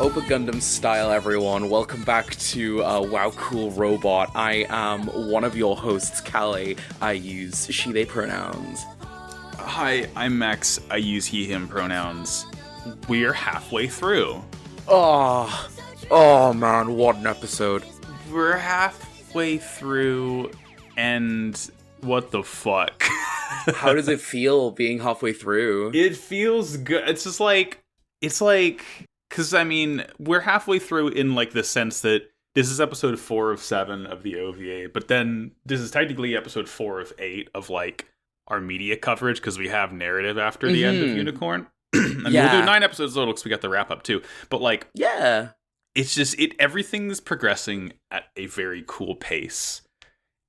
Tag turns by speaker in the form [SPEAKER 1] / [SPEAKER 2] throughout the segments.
[SPEAKER 1] Opa Gundam style, everyone. Welcome back to Wow Cool Robot. I am one of your hosts, Callie. I use she, they pronouns.
[SPEAKER 2] Hi, I'm Max. I use he, him pronouns. We're halfway through.
[SPEAKER 1] Oh man, what an episode.
[SPEAKER 2] We're halfway through, and what the fuck?
[SPEAKER 1] How does it feel being halfway through?
[SPEAKER 2] It feels good. It's because, I mean, we're halfway through in, like, the sense that this is episode 4 of 7 of the OVA, but then this is technically episode 4 of 8 of, like, our media coverage, because we have narrative after the end of Unicorn. And we'll do 9 episodes total, because we got the wrap-up, too. But, like,
[SPEAKER 1] yeah,
[SPEAKER 2] it's just, everything's progressing at a very cool pace.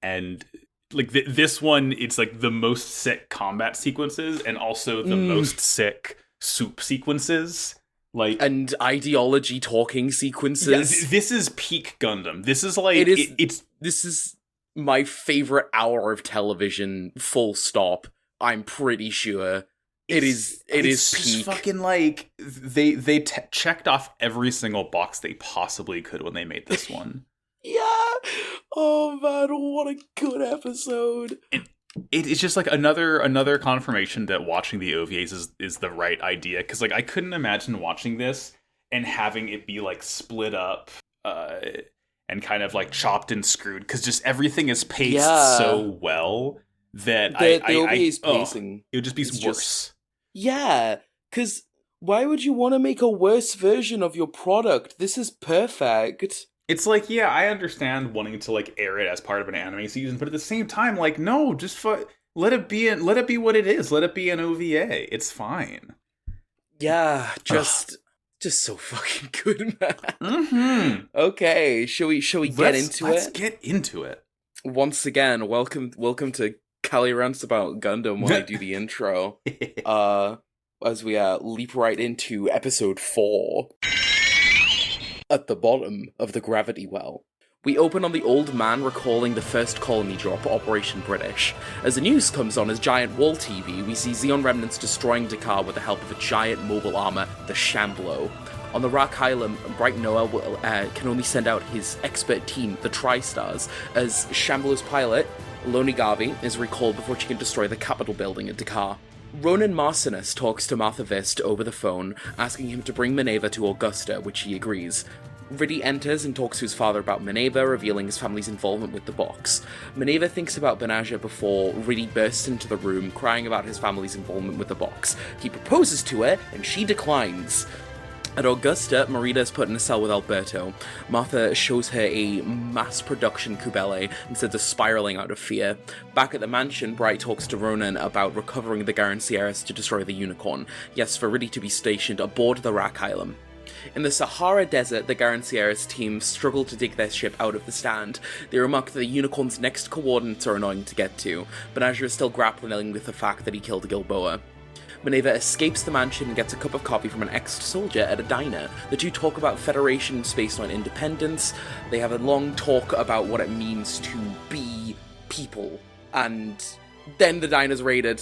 [SPEAKER 2] And, like, this one, it's, like, the most sick combat sequences, and also the most sick soup sequences. Like,
[SPEAKER 1] and ideology talking sequences.
[SPEAKER 2] Yeah, this is peak Gundam. This is like
[SPEAKER 1] this is my favorite hour of television. Full stop. I'm pretty sure it is peak.
[SPEAKER 2] Fucking like they checked off every single box they possibly could when they made this one.
[SPEAKER 1] Yeah. Oh man, what a good episode.
[SPEAKER 2] It's just like another confirmation that watching the OVAs is the right idea, because like I couldn't imagine watching this and having it be like split up and kind of like chopped and screwed, because just everything is paced so well that
[SPEAKER 1] the OVA's pacing
[SPEAKER 2] it would just be worse.
[SPEAKER 1] Because why would you want to make a worse version of your product? This is perfect.
[SPEAKER 2] It's like, yeah, I understand wanting to like air it as part of an anime season, but at the same time, like, no, just let it be what it is. Let it be an OVA. It's fine.
[SPEAKER 1] Yeah, just so fucking good, man.
[SPEAKER 2] Mm-hmm.
[SPEAKER 1] Okay, shall we get into it?
[SPEAKER 2] Let's get into it.
[SPEAKER 1] Once again, welcome to Callie Rants About Gundam while I do the intro. As we leap right into episode 4. At the bottom of the gravity well. We open on the old man recalling the first colony drop, Operation British. As the news comes on his giant wall TV, we see Zeon remnants destroying Dakar with the help of a giant mobile armor, the Shamblo. On the Rock Island, Bright Noah can only send out his expert team, the Tri-Stars, as Shamblo's pilot, Loni Garvey, is recalled before she can destroy the Capitol building at Dakar. Ronan Marcinus talks to Martha Vist over the phone, asking him to bring Minerva to Augusta, which he agrees. Riddy enters and talks to his father about Minerva, revealing his family's involvement with the box. Minerva thinks about Benaja before Riddy bursts into the room, crying about his family's involvement with the box. He proposes to her, and she declines. At Augusta, Marita is put in a cell with Alberto. Martha shows her a mass-production Kubele instead of spiraling out of fear. Back at the mansion, Bright talks to Ronan about recovering the Garancieras to destroy the Unicorn. He asks for Riddy to be stationed aboard the Rack Island. In the Sahara Desert, the Garancieras team struggle to dig their ship out of the stand. They remark that the Unicorn's next coordinates are annoying to get to. Benaja is still grappling with the fact that he killed Gilboa. Minerva escapes the mansion and gets a cup of coffee from an ex-soldier at a diner. The two talk about Federation and spaceline independence. They have a long talk about what it means to be people. And then the diner's raided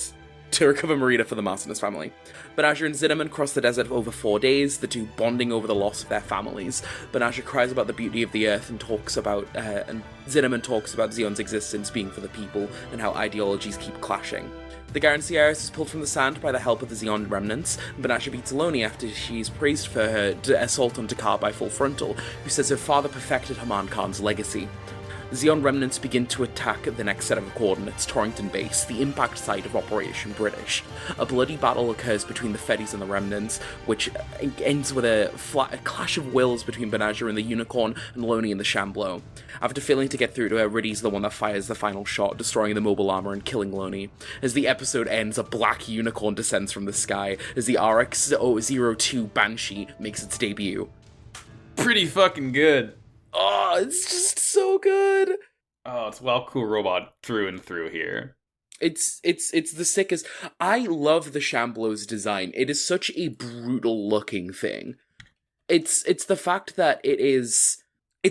[SPEAKER 1] to recover Marita for the Marcinus family. Benaja and Zinneman cross the desert for over 4 days, the two bonding over the loss of their families. Benaja cries about the beauty of the earth and Zinneman talks about Zeon's existence being for the people and how ideologies keep clashing. The Garancieras is pulled from the sand by the help of the Zeon remnants. Benaja beats Loni after she's praised for her assault on Dakar by Full Frontal, who says her father perfected Haman Khan's legacy. Zeon remnants begin to attack the next set of coordinates, Torrington Base, the impact site of Operation British. A bloody battle occurs between the Feddies and the remnants, which ends with a clash of wills between Benaja and the Unicorn and Loni and the Shamblo. After failing to get through to her, Riddy's the one that fires the final shot, destroying the mobile armor and killing Loni. As the episode ends, a black unicorn descends from the sky as the RX-02 Banshee makes its debut.
[SPEAKER 2] Pretty fucking good.
[SPEAKER 1] Oh, it's just so good.
[SPEAKER 2] Oh, it's Wow Cool Robot through and through here.
[SPEAKER 1] It's the sickest. I love the Shamblo's design. It is such a brutal looking thing. It's the fact that it's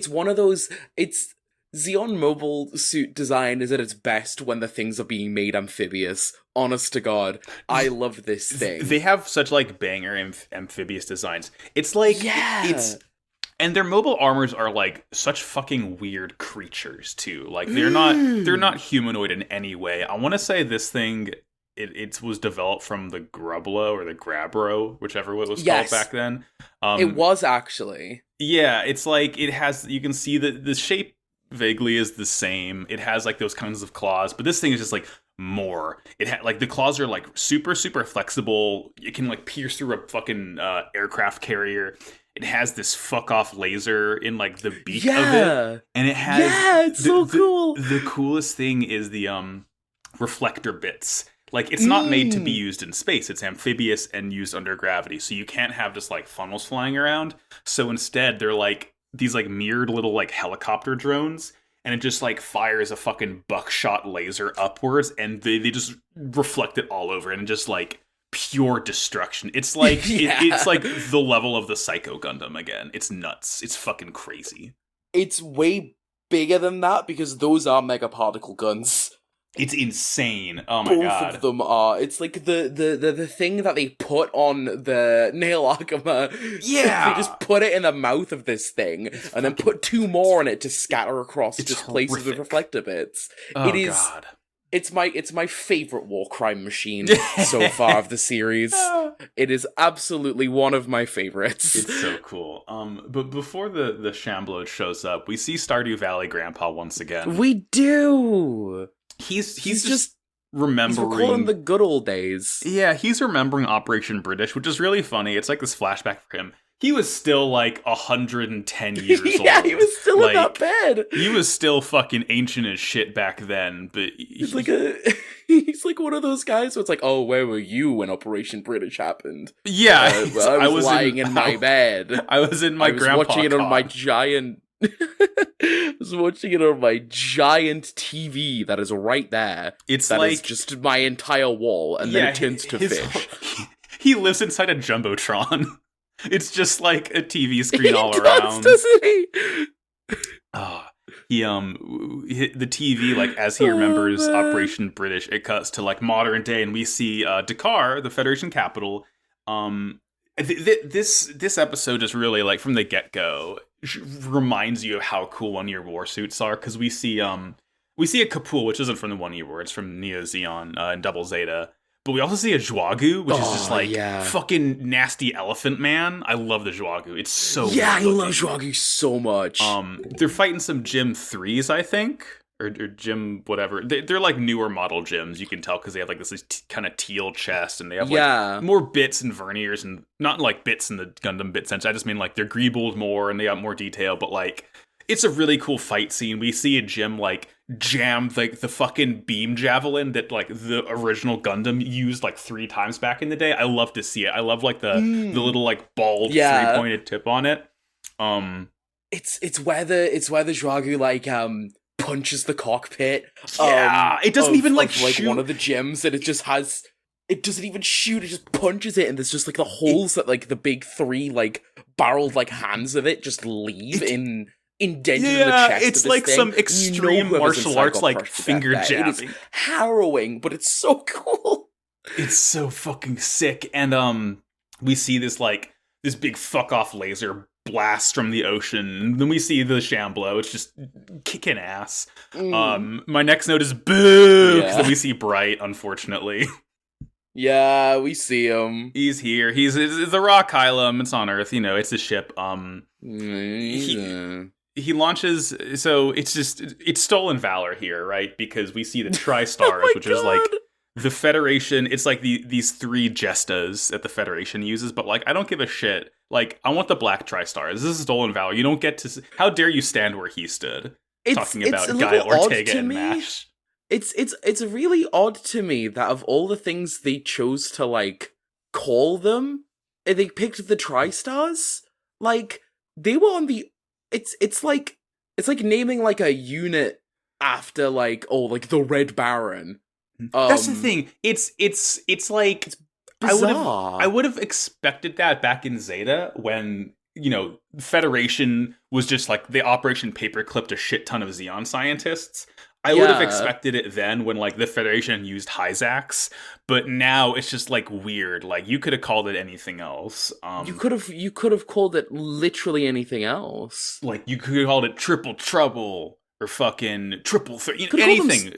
[SPEAKER 1] one of those, it's Xeon mobile suit design is at its best when the things are being made amphibious. Honest to God, I love this thing.
[SPEAKER 2] They have such like banger amphibious designs. It's like
[SPEAKER 1] yeah.
[SPEAKER 2] And their mobile armors are like such fucking weird creatures too. Like they're not humanoid in any way. I want to say this thing it was developed from the Grublo or the Grabro, whichever it was called back then.
[SPEAKER 1] It was actually.
[SPEAKER 2] Yeah, it's like it has. You can see that the shape vaguely is the same. It has like those kinds of claws, but this thing is just like more. It like the claws are like super flexible. It can like pierce through a fucking aircraft carrier. It has this fuck off laser in like the beak of it, and it has
[SPEAKER 1] it's so cool.
[SPEAKER 2] The coolest thing is the reflector bits. Like it's not made to be used in space. It's amphibious and used under gravity, so you can't have just like funnels flying around. So instead, they're like these like mirrored little like helicopter drones, and it just like fires a fucking buckshot laser upwards, and they just reflect it all over, and just like pure destruction. It's like it's like the level of the Psycho Gundam again. It's nuts. It's fucking crazy.
[SPEAKER 1] It's way bigger than that because those are mega particle guns.
[SPEAKER 2] It's insane. Oh my god.
[SPEAKER 1] Both of them are. It's like the thing that they put on the nail Argama.
[SPEAKER 2] Yeah.
[SPEAKER 1] They just put it in the mouth of this thing and then put two more on it to scatter across just places with reflector bits.
[SPEAKER 2] Oh
[SPEAKER 1] it is
[SPEAKER 2] god.
[SPEAKER 1] It's my favorite war crime machine so far of the series. It is absolutely one of my favorites.
[SPEAKER 2] It's so cool. But before the Shamblo shows up, we see Stardew Valley Grandpa once again.
[SPEAKER 1] We do.
[SPEAKER 2] He's just remembering.
[SPEAKER 1] He's recalling the good old days.
[SPEAKER 2] Yeah, he's remembering Operation British, which is really funny. It's like this flashback for him. He was still like 110 years old.
[SPEAKER 1] Yeah, he was still
[SPEAKER 2] like,
[SPEAKER 1] in that bed.
[SPEAKER 2] He was still fucking ancient as shit back then. But
[SPEAKER 1] he's like one of those guys where it's like, oh, where were you when Operation British happened?
[SPEAKER 2] Yeah,
[SPEAKER 1] well, I was lying in my bed.
[SPEAKER 2] I was in my grandpa
[SPEAKER 1] watching it on my giant. I was watching it on my giant TV that is right there.
[SPEAKER 2] It's
[SPEAKER 1] that
[SPEAKER 2] like
[SPEAKER 1] is just my entire wall, and then it turns to fish.
[SPEAKER 2] He lives inside a Jumbotron. It's just like a TV screen all around.
[SPEAKER 1] Doesn't he?
[SPEAKER 2] The TV, like as he remembers Operation British, it cuts to like modern day, and we see Dakar, the Federation capital. This episode is really like from the get go reminds you of how cool 1 Year War suits are, because we see a Kapul, which isn't from the 1 Year War, it's from Neo Zeon and Double Zeta. But we also see a Zhuagu, which is just like fucking nasty elephant man. I love the Zhuagu. It's so good
[SPEAKER 1] I love Zhuagu so much.
[SPEAKER 2] They're fighting some Gym 3s, I think. Or Gym whatever. They're like newer model gyms, you can tell, because they have like this kind of teal chest, and they have like more bits and verniers, and not like bits in the Gundam bit sense. I just mean like they're greebled more and they got more detail, but like it's a really cool fight scene. We see a Gym like jam like the fucking beam javelin that like the original Gundam used like 3 times back in the day. I love to see it. I love like the little like bald 3-pointed tip on it.
[SPEAKER 1] It's where the Zhuagu like punches the cockpit.
[SPEAKER 2] It doesn't even like shoot.
[SPEAKER 1] One of the gems, and it doesn't even shoot, it just punches it, and there's just like the holes that like the big 3 like barreled like hands of it just leave indented in the chest.
[SPEAKER 2] It's
[SPEAKER 1] of this
[SPEAKER 2] like
[SPEAKER 1] thing.
[SPEAKER 2] some extreme martial arts like finger jabbing.
[SPEAKER 1] It is harrowing, but it's so cool.
[SPEAKER 2] It's so fucking sick. And we see this big fuck off laser blast from the ocean, and then we see the Shamblo. It's just kicking ass. My next note is boo, because then we see Bright, unfortunately.
[SPEAKER 1] Yeah, we see him.
[SPEAKER 2] He's here. It's the Rock Hylum. It's on Earth. It's a ship. He launches. So it's stolen valor here, right? Because we see the Tri-Stars, which is like the Federation. It's like these 3 Jestas that the Federation uses, but like I don't give a shit. Like I want the Black Tri-Stars. This is stolen valor. You don't get to. How dare you stand where he stood? Talking about Guy Ortega and MASH.
[SPEAKER 1] It's really odd to me that of all the things they chose to like call them, they picked the Tri-Stars. Like they were on the. It's like naming like a unit after like the Red Baron.
[SPEAKER 2] That's the thing. It's like
[SPEAKER 1] bizarre.
[SPEAKER 2] I would have expected that back in Zeta when Federation was just like the Operation Paperclip a shit ton of Xeon scientists. I would have expected it then when like the Federation used Hyzax, but now it's just like weird. Like you could have called it anything else.
[SPEAKER 1] You could have called it literally anything else.
[SPEAKER 2] Like you could have called it Triple Trouble or fucking Triple anything.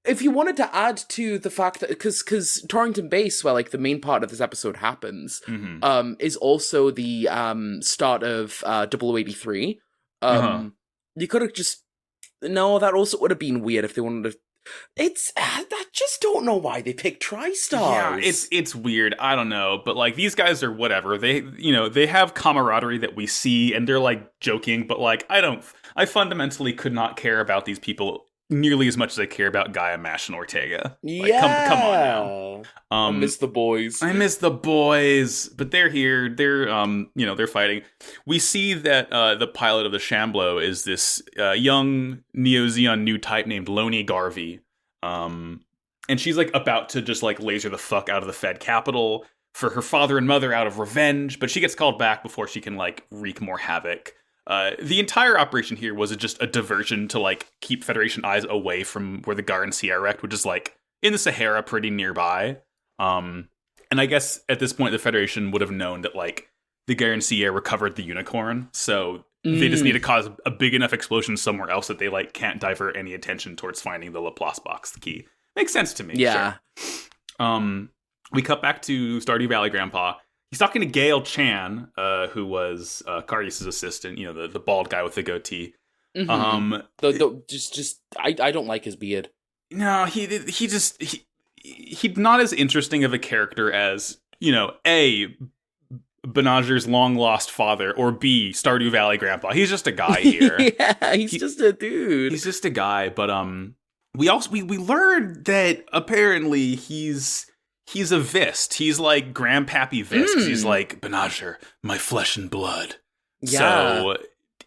[SPEAKER 1] If you wanted to add to the fact that because Torrington Base, where like the main part of this episode happens, is also the start of 0083. You could have just. No, that also would have been weird if they wanted to. I just don't know why they picked TriStars.
[SPEAKER 2] Yeah, it's weird. I don't know, but like these guys are whatever. They have camaraderie that we see, and they're like joking. But like I fundamentally could not care about these people nearly as much as I care about Gaia, Mash, and Ortega. Like, come on now.
[SPEAKER 1] I miss the boys.
[SPEAKER 2] I miss the boys, but they're here. They're they're fighting. We see that the pilot of the Shamblo is this young Neo-Zeon new type named Loni Garvey. And she's like about to just like laser the fuck out of the Fed capital for her father and mother out of revenge, but she gets called back before she can like wreak more havoc. The entire operation here was just a diversion to like keep Federation eyes away from where the Garden Sea wrecked, which is like in the Sahara pretty nearby. And I guess at this point the Federation would have known that like the Garden Sea recovered the unicorn, so they just need to cause a big enough explosion somewhere else that they like can't divert any attention towards finding the Laplace box, the key. Makes sense to me.
[SPEAKER 1] Yeah.
[SPEAKER 2] Sure. We cut back to Stardew Valley Grandpa. He's talking to Gail Chan, who was Carius' assistant, the bald guy with the goatee.
[SPEAKER 1] Mm-hmm. I don't like his beard.
[SPEAKER 2] No, he's not as interesting of a character as, A, Benager's long-lost father, or B, Stardew Valley Grandpa. He's just a guy here.
[SPEAKER 1] Yeah, he's just a dude.
[SPEAKER 2] He's just a guy, but we learned that apparently he's a Vist. He's like Grandpappy Vist. He's like, Benager, my flesh and blood. Yeah. So,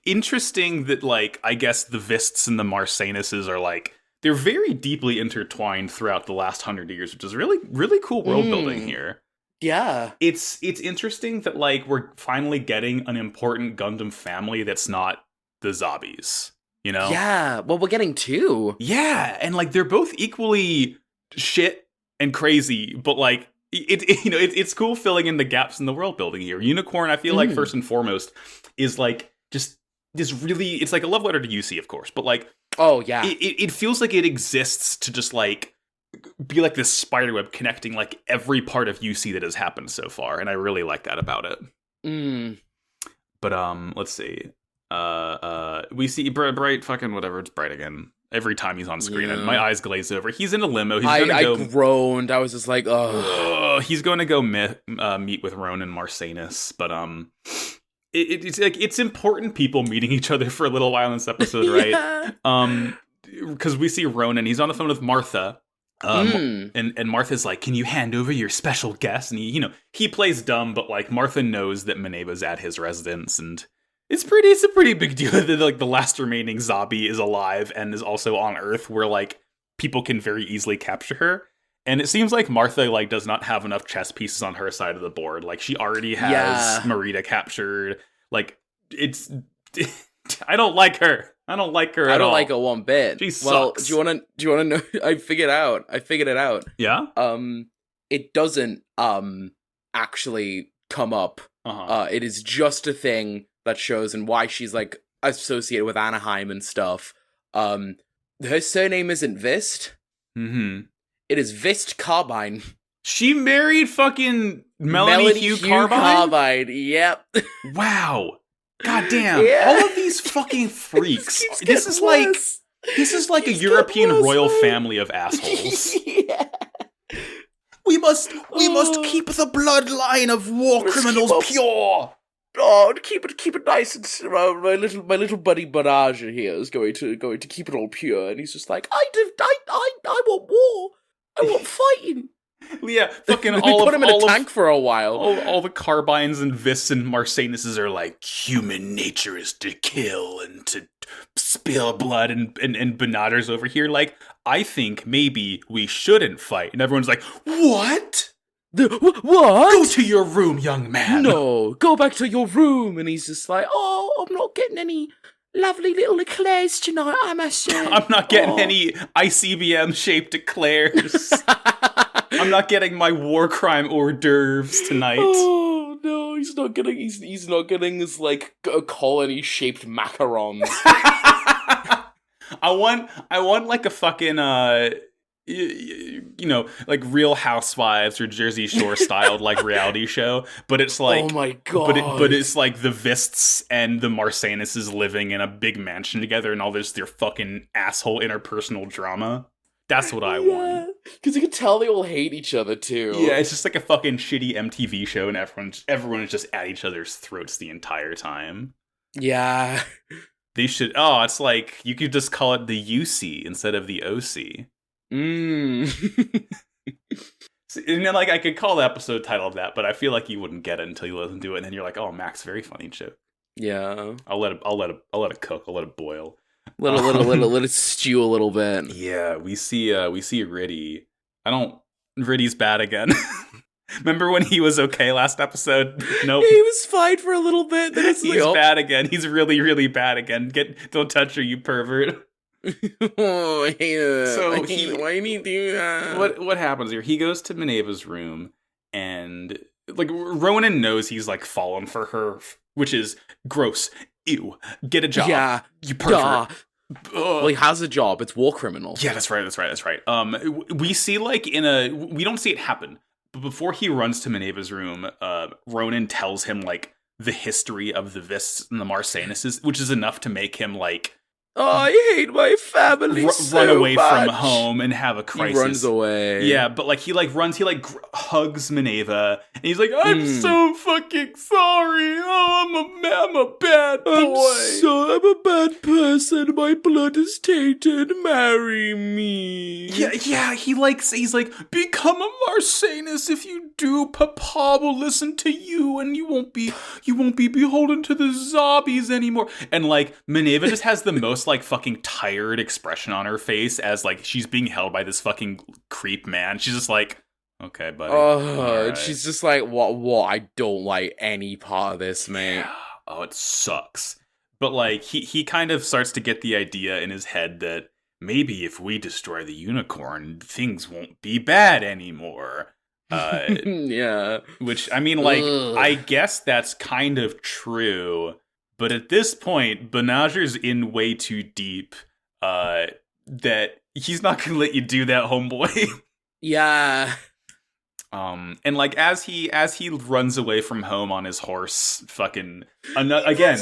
[SPEAKER 2] interesting that, like, I guess the Vists and the Marsanuses are, like, they're very deeply intertwined throughout the last 100 years, which is really, really cool world building here.
[SPEAKER 1] Yeah.
[SPEAKER 2] It's interesting that, like, we're finally getting an important Gundam family that's not the Zobbies,
[SPEAKER 1] Yeah, well, we're getting two.
[SPEAKER 2] Yeah, and, like, they're both equally shit and crazy, but like it's cool filling in the gaps in the world building here. Unicorn, I feel like first and foremost is like just this really, it's like a love letter to UC, of course, but like it feels like it exists to just like be like this spiderweb connecting like every part of UC that has happened so far, and I really like that about it. But let's see. We see Bright fucking whatever, it's Bright again. Every time he's on screen, and my eyes glaze over. He's in a limo.
[SPEAKER 1] I groaned. I was just like, oh.
[SPEAKER 2] He's going to go meet with Ronan Marsanus, but it's like it's important people meeting each other for a little while in this episode, right? Because we see Ronan. He's on the phone with Martha, and Martha's like, "Can you hand over your special guest?" And he plays dumb, but like Martha knows that Mineva's at his residence, and it's a pretty big deal that like the last remaining zombie is alive and is also on Earth, where like people can very easily capture her. And it seems like Martha like does not have enough chess pieces on her side of the board. Like she already has Marita captured. Like it's I don't like her. I don't like her.
[SPEAKER 1] I don't like her one bit.
[SPEAKER 2] She sucks.
[SPEAKER 1] Do you wanna know? I figured it out.
[SPEAKER 2] Yeah.
[SPEAKER 1] It doesn't actually come up. It is just a thing that shows and why she's like associated with Anaheim and stuff. Her surname isn't Vist. It is Vist Carbine.
[SPEAKER 2] She married fucking Melanie Hugh Carbine?
[SPEAKER 1] Yep.
[SPEAKER 2] Wow. God damn. Yeah. All of these fucking freaks. This is like a European royal family of assholes.
[SPEAKER 1] Yeah.
[SPEAKER 2] We must keep the bloodline of war criminals pure.
[SPEAKER 1] Oh, keep it nice and my little buddy Benager here is going to keep it all pure, and he's just like, I want war, I want fighting.
[SPEAKER 2] Yeah, fucking
[SPEAKER 1] put him in a tank for a while.
[SPEAKER 2] All the Carbines and Vists and Marsanuses are like, human nature is to kill and to spill blood, and Benager's over here like, I think maybe we shouldn't fight, and everyone's like, what?
[SPEAKER 1] What?
[SPEAKER 2] Go to your room, young man.
[SPEAKER 1] No, go back to your room. And he's just like, oh, I'm not getting any lovely little eclairs tonight, I must say.
[SPEAKER 2] I'm not getting any ICBM-shaped eclairs. I'm not getting my war crime hors d'oeuvres tonight.
[SPEAKER 1] Oh no, he's not getting his like colony-shaped macarons.
[SPEAKER 2] I want like a fucking like Real Housewives or Jersey Shore styled like reality show, but it's like,
[SPEAKER 1] oh my god,
[SPEAKER 2] but it's like the Vists and the Marsanuses living in a big mansion together, and all this their fucking asshole interpersonal drama. That's what I want.
[SPEAKER 1] Because you can tell they all hate each other too.
[SPEAKER 2] Yeah, it's just like a fucking shitty MTV show, and everyone is just at each other's throats the entire time.
[SPEAKER 1] Yeah,
[SPEAKER 2] they should. Oh, it's like you could just call it the UC instead of the OC. So, and then, like, I could call the episode title of that, but I feel like you wouldn't get it until you listen to it, and then you're like, "Oh, Max, very funny joke."
[SPEAKER 1] Yeah,
[SPEAKER 2] I'll let it cook. I'll let it boil.
[SPEAKER 1] Let it stew a little bit.
[SPEAKER 2] Yeah, we see Riddy. Riddy's bad again. Remember when he was okay last episode? Nope.
[SPEAKER 1] He was fine for a little bit. Then it's
[SPEAKER 2] He's bad again. He's really, really bad again. Don't touch her, you pervert.
[SPEAKER 1] Oh, I hate it.
[SPEAKER 2] So
[SPEAKER 1] why did he do that?
[SPEAKER 2] What happens here? He goes to Minerva's room, and like Ronan knows he's like fallen for her, which is gross. Ew. Get a job.
[SPEAKER 1] Yeah.
[SPEAKER 2] You pervert.
[SPEAKER 1] Well, he has a job. It's war criminal.
[SPEAKER 2] Yeah, that's right. We see like we don't see it happen, but before he runs to Minerva's room, Ronan tells him like the history of the Vists and the Marsanuses, which is enough to make him like,
[SPEAKER 1] oh, I hate my family so
[SPEAKER 2] run away
[SPEAKER 1] much.
[SPEAKER 2] from home and have a crisis.
[SPEAKER 1] He runs away.
[SPEAKER 2] Yeah, but like he hugs Minerva, and he's like, "I'm so fucking sorry. Oh, I'm a bad boy.
[SPEAKER 1] I'm a bad person. My blood is tainted. Marry me."
[SPEAKER 2] Yeah. He's like, "Become a Marsanus. If you do, Papa will listen to you, and you won't be beholden to the zombies anymore." And like Minerva just has the most like fucking tired expression on her face as like she's being held by this fucking creep man. She's just like, "Okay, buddy."
[SPEAKER 1] Right. She's just like, what? I don't like any part of this, mate.
[SPEAKER 2] Yeah. Oh, it sucks. But like he kind of starts to get the idea in his head that maybe if we destroy the unicorn, things won't be bad anymore.
[SPEAKER 1] Yeah.
[SPEAKER 2] Which, I mean, like, I guess that's kind of true. But at this point, Benager's in way too deep that he's not going to let you do that, homeboy.
[SPEAKER 1] Yeah.
[SPEAKER 2] And like as he runs away from home on his horse, fucking again,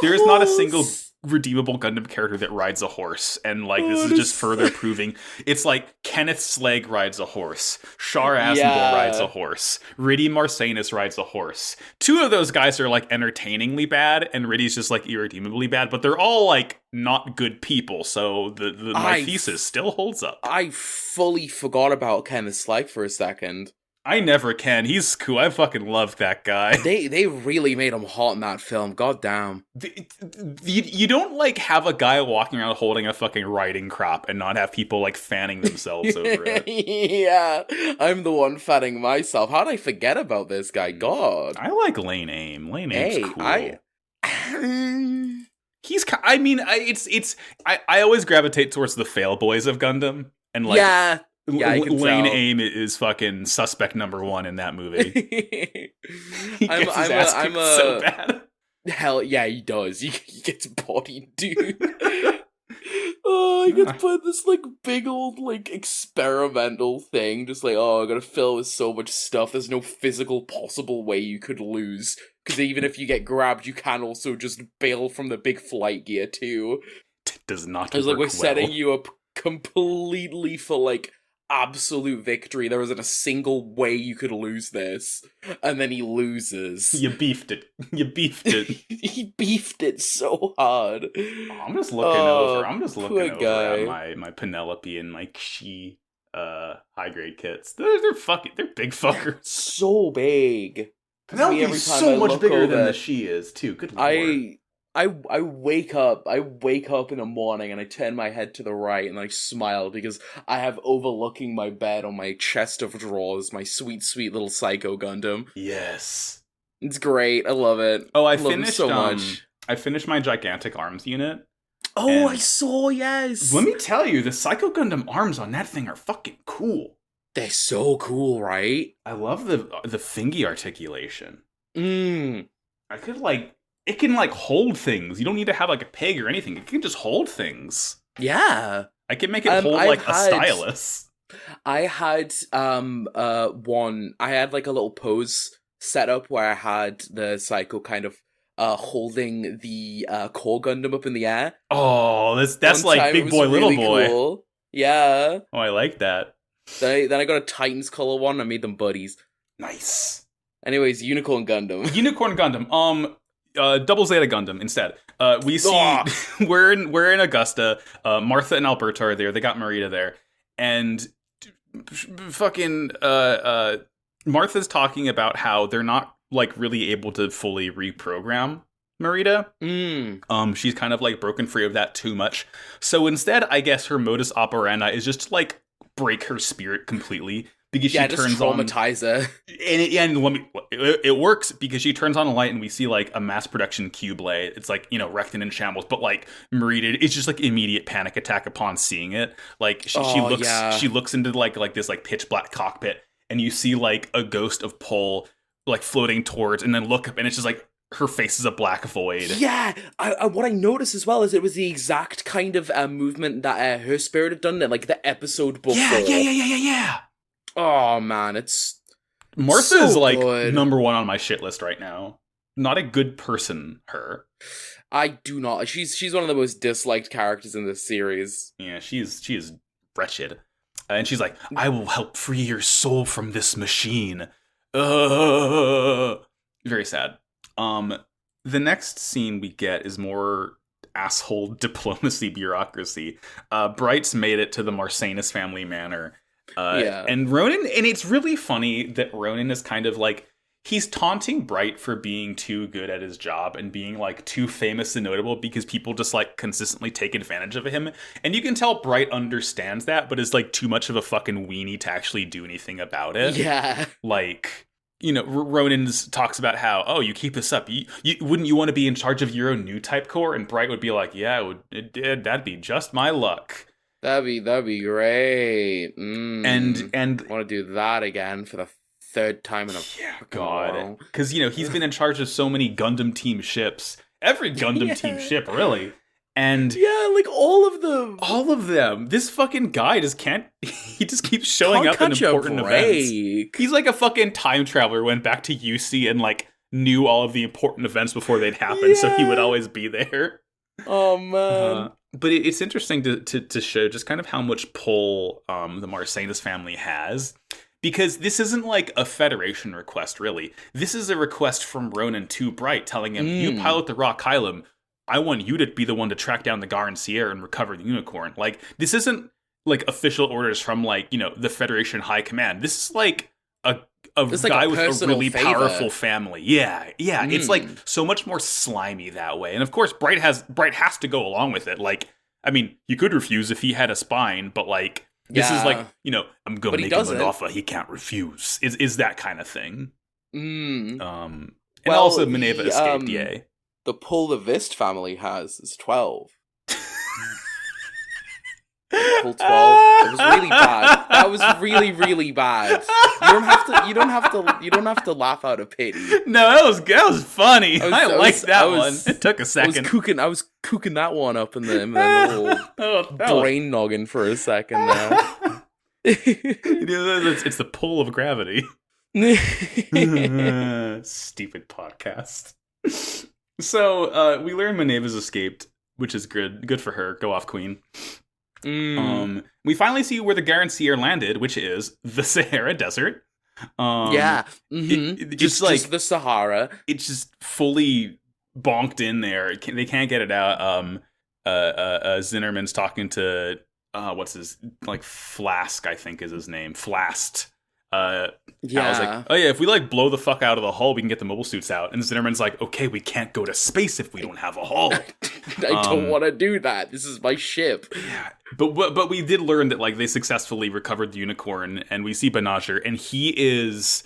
[SPEAKER 2] there's not a single redeemable Gundam character that rides a horse, and like this is just further proving it's like Kenneth Slegg rides a horse, Shar Aznavour rides a horse, Riddy Marsanus rides a horse. Two of those guys are like entertainingly bad, and Riddy's just like irredeemably bad, but they're all like not good people, so my thesis still holds up.
[SPEAKER 1] I fully forgot about Kenneth Slegg for a second.
[SPEAKER 2] I never can. He's cool. I fucking love that guy.
[SPEAKER 1] They really made him hot in that film. God damn.
[SPEAKER 2] You don't like have a guy walking around holding a fucking riding crop and not have people like fanning themselves over it.
[SPEAKER 1] Yeah, I'm the one fanning myself. How did I forget about this guy? God.
[SPEAKER 2] I like Lane Aim. Lane Aim's cool. I always gravitate towards the fail boys of Gundam, and like Lane Aim is fucking suspect number one in that movie. He gets his ass kicked so bad.
[SPEAKER 1] Hell yeah, he does. He gets bodied, dude. Oh, he gets put in this like big old like experimental thing, just like, oh, I'm gonna fill with so much stuff. There's no physical possible way you could lose, because even if you get grabbed, you can also just bail from the big flight gear too.
[SPEAKER 2] It does not.
[SPEAKER 1] It's like we're setting you up completely for like absolute victory. There isn't a single way you could lose this, and then he loses.
[SPEAKER 2] You beefed it.
[SPEAKER 1] He beefed it so hard.
[SPEAKER 2] I'm just looking over my Penelope and my Xi high grade kits. They're big fuckers.
[SPEAKER 1] So big.
[SPEAKER 2] Penelope's so much bigger than the Xi is too. Good lord.
[SPEAKER 1] I wake up in the morning and I turn my head to the right and I smile because I have overlooking my bed on my chest of drawers my sweet little Psycho Gundam.
[SPEAKER 2] Yes.
[SPEAKER 1] It's great. I love it.
[SPEAKER 2] Oh,
[SPEAKER 1] I love him so much.
[SPEAKER 2] I finished my gigantic arms unit.
[SPEAKER 1] Oh, I saw, yes.
[SPEAKER 2] Let me tell you, the Psycho Gundam arms on that thing are fucking cool.
[SPEAKER 1] They're so cool, right?
[SPEAKER 2] I love the fingy articulation.
[SPEAKER 1] I
[SPEAKER 2] could it can hold things. You don't need to have like a peg or anything. It can just hold things.
[SPEAKER 1] Yeah.
[SPEAKER 2] I can make it hold a stylus.
[SPEAKER 1] I had I had like a little pose set up where I had the Psycho kind of holding the core Gundam up in the air.
[SPEAKER 2] Oh, that's like big boy, really little boy.
[SPEAKER 1] Cool. Yeah.
[SPEAKER 2] Oh, I like that.
[SPEAKER 1] Then I got a Titans color one. I made them buddies.
[SPEAKER 2] Nice.
[SPEAKER 1] Anyways, Unicorn Gundam.
[SPEAKER 2] Double Zeta Gundam instead. We see we're in Augusta. Martha and Alberta are there. They got Marita there, and fucking Martha's talking about how they're not like really able to fully reprogram Marita. She's kind of like broken free of that too much. So instead, I guess her modus operandi is just to like break her spirit completely. Because she turns
[SPEAKER 1] traumatize her.
[SPEAKER 2] It works because she turns on a light and we see like a mass production Q-blade. It's like, wrecked and in shambles, but like Marita, it's just like immediate panic attack upon seeing it. Like she looks into like this like pitch black cockpit and you see like a ghost of Pol like floating towards and then look up and it's just like her face is a black void.
[SPEAKER 1] Yeah, what I noticed as well is it was the exact kind of movement that her spirit had done in like the episode before.
[SPEAKER 2] Yeah.
[SPEAKER 1] Oh man, it's
[SPEAKER 2] Martha is like
[SPEAKER 1] good.
[SPEAKER 2] number one on my shit list right now. Not a good person, her.
[SPEAKER 1] I do not. She's one of the most disliked characters in this series.
[SPEAKER 2] Yeah, she is wretched. And she's like, I will help free your soul from this machine. Very sad. The next scene we get is more asshole diplomacy bureaucracy. Bright's made it to the Marsanus family manor. And Ronan, and it's really funny that Ronan is kind of like, he's taunting Bright for being too good at his job and being like too famous and notable because people just like consistently take advantage of him. And you can tell Bright understands that, but is like too much of a fucking weenie to actually do anything about it.
[SPEAKER 1] Yeah.
[SPEAKER 2] Like, Ronan talks about how, oh, you keep this up. Wouldn't you want to be in charge of your own new type corps? And Bright would be like, yeah, that'd be just my luck.
[SPEAKER 1] That'd be great.
[SPEAKER 2] And
[SPEAKER 1] I want to do that again for the third time in a
[SPEAKER 2] god. Because he's been in charge of so many Gundam team ships, every Gundam team ship, really. And
[SPEAKER 1] like all of them.
[SPEAKER 2] This fucking guy just can't. He just keeps showing up in important events. He's like a fucking time traveler. Went back to UC and like knew all of the important events before they'd happen, so he would always be there.
[SPEAKER 1] Oh man.
[SPEAKER 2] But it's interesting to show just kind of how much pull the Marsanus family has. Because this isn't like a Federation request, really. This is a request from Ronan to Bright, telling him, you pilot the Rock Hylum, I want you to be the one to track down the Garn Sierra and recover the unicorn. Like, this isn't like official orders from like, the Federation High Command. This is like a guy with a really powerful family. Yeah. It's like so much more slimy that way. And of course, Bright has to go along with it. Like, I mean, you could refuse if he had a spine, but like, this is like, I'm going to make him an offer he can't refuse. Is that kind of thing. And also Minerva escaped, yay.
[SPEAKER 1] The pull the Vist family has is 12. Pull 12. It was really bad. That was really, really bad. You don't have to laugh out of pity.
[SPEAKER 2] No, that was funny. I liked that one. It took a second.
[SPEAKER 1] I was cooking that one up in the little brain noggin for a second there.
[SPEAKER 2] It's the pull of gravity. Stupid podcast. So we learn Minerva's escaped, which is good. Good for her. Go off, queen. We finally see where the Garn Sierra landed, which is the Sahara Desert.
[SPEAKER 1] Just the Sahara.
[SPEAKER 2] It's just fully bonked in there. They can't get it out. Zinnerman's talking to what's his Flask, I think is his name. Flast. I was like, oh yeah, if we like blow the fuck out of the hull, we can get the mobile suits out. And Zimmerman's like, okay, we can't go to space if we don't have a hull.
[SPEAKER 1] I don't want to do that. This is my ship.
[SPEAKER 2] Yeah, but we did learn that like they successfully recovered the unicorn, and we see Benager, and he's